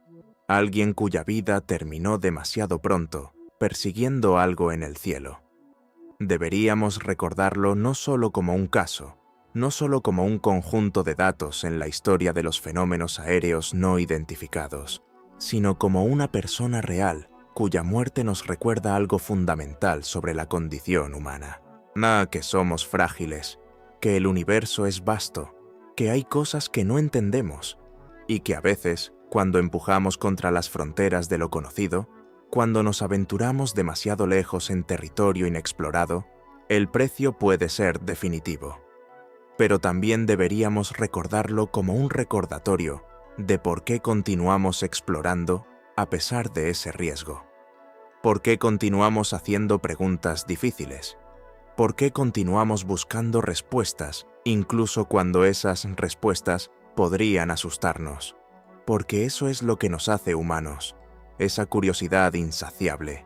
alguien cuya vida terminó demasiado pronto persiguiendo algo en el cielo. Deberíamos recordarlo no solo como un caso, no solo como un conjunto de datos en la historia de los fenómenos aéreos no identificados, sino como una persona real cuya muerte nos recuerda algo fundamental sobre la condición humana. Que somos frágiles, que el universo es vasto, que hay cosas que no entendemos y que a veces, cuando empujamos contra las fronteras de lo conocido, cuando nos aventuramos demasiado lejos en territorio inexplorado, el precio puede ser definitivo. Pero también deberíamos recordarlo como un recordatorio de por qué continuamos explorando a pesar de ese riesgo. ¿Por qué continuamos haciendo preguntas difíciles? ¿Por qué continuamos buscando respuestas, incluso cuando esas respuestas podrían asustarnos? Porque eso es lo que nos hace humanos, esa curiosidad insaciable,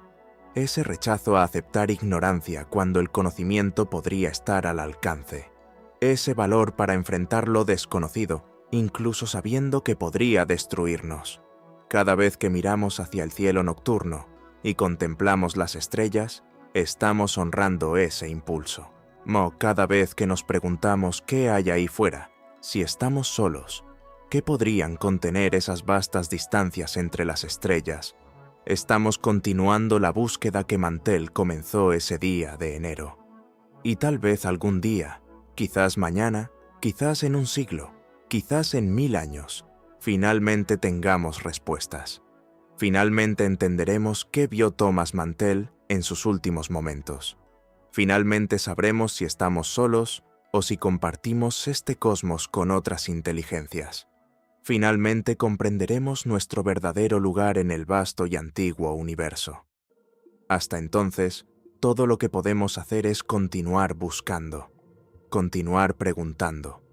ese rechazo a aceptar ignorancia cuando el conocimiento podría estar al alcance, ese valor para enfrentar lo desconocido, incluso sabiendo que podría destruirnos. Cada vez que miramos hacia el cielo nocturno y contemplamos las estrellas, estamos honrando ese impulso. Cada vez que nos preguntamos qué hay ahí fuera, si estamos solos, ¿qué podrían contener esas vastas distancias entre las estrellas? Estamos continuando la búsqueda que Mantell comenzó ese día de enero. Y tal vez algún día, quizás mañana, quizás en un siglo, quizás en 1000 años, finalmente tengamos respuestas. Finalmente entenderemos qué vio Thomas Mantell en sus últimos momentos. Finalmente sabremos si estamos solos o si compartimos este cosmos con otras inteligencias. Finalmente comprenderemos nuestro verdadero lugar en el vasto y antiguo universo. Hasta entonces, todo lo que podemos hacer es continuar buscando, continuar preguntando,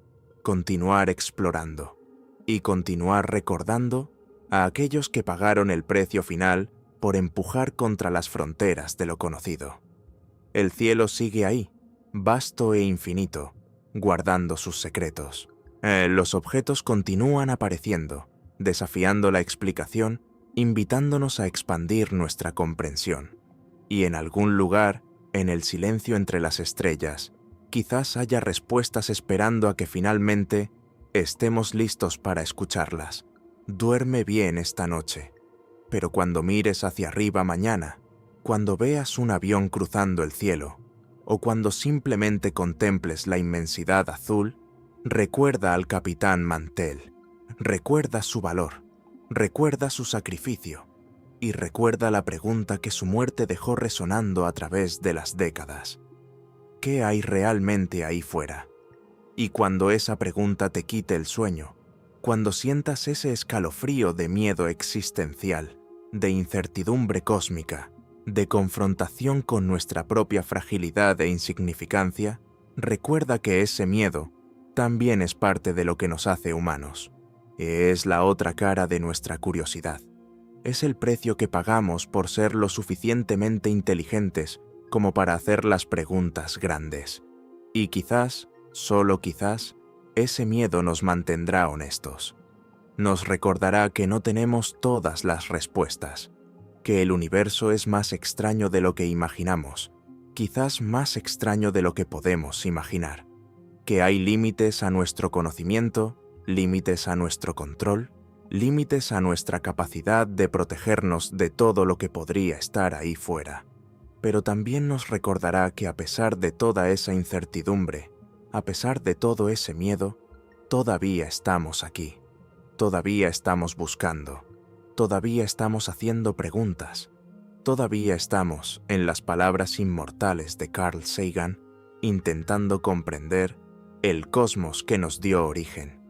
continuar explorando y continuar recordando a aquellos que pagaron el precio final por empujar contra las fronteras de lo conocido. El cielo sigue ahí, vasto e infinito, guardando sus secretos. Los objetos continúan apareciendo, desafiando la explicación, invitándonos a expandir nuestra comprensión. Y en algún lugar, en el silencio entre las estrellas, quizás haya respuestas esperando a que finalmente estemos listos para escucharlas. Duerme bien esta noche, pero cuando mires hacia arriba mañana, cuando veas un avión cruzando el cielo, o cuando simplemente contemples la inmensidad azul, recuerda al capitán Mantell, recuerda su valor, recuerda su sacrificio, y recuerda la pregunta que su muerte dejó resonando a través de las décadas. ¿Qué hay realmente ahí fuera? Y cuando esa pregunta te quite el sueño, cuando sientas ese escalofrío de miedo existencial, de incertidumbre cósmica, de confrontación con nuestra propia fragilidad e insignificancia, recuerda que ese miedo también es parte de lo que nos hace humanos. Es la otra cara de nuestra curiosidad. Es el precio que pagamos por ser lo suficientemente inteligentes como para hacer las preguntas grandes. Y quizás, solo quizás, ese miedo nos mantendrá honestos. Nos recordará que no tenemos todas las respuestas, que el universo es más extraño de lo que imaginamos, quizás más extraño de lo que podemos imaginar, que hay límites a nuestro conocimiento, límites a nuestro control, límites a nuestra capacidad de protegernos de todo lo que podría estar ahí fuera. Pero también nos recordará que a pesar de toda esa incertidumbre, a pesar de todo ese miedo, todavía estamos aquí, todavía estamos buscando, todavía estamos haciendo preguntas, todavía estamos, en las palabras inmortales de Carl Sagan, intentando comprender el cosmos que nos dio origen.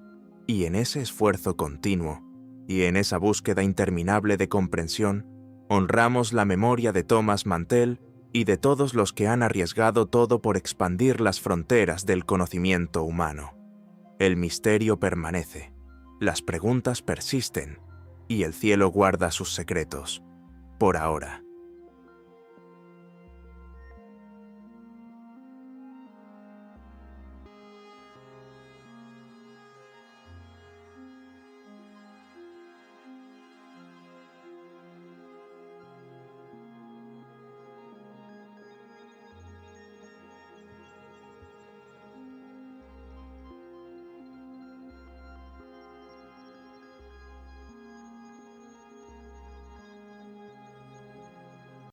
Y en ese esfuerzo continuo, y en esa búsqueda interminable de comprensión, honramos la memoria de Thomas Mantell y de todos los que han arriesgado todo por expandir las fronteras del conocimiento humano. El misterio permanece, las preguntas persisten, y el cielo guarda sus secretos, por ahora.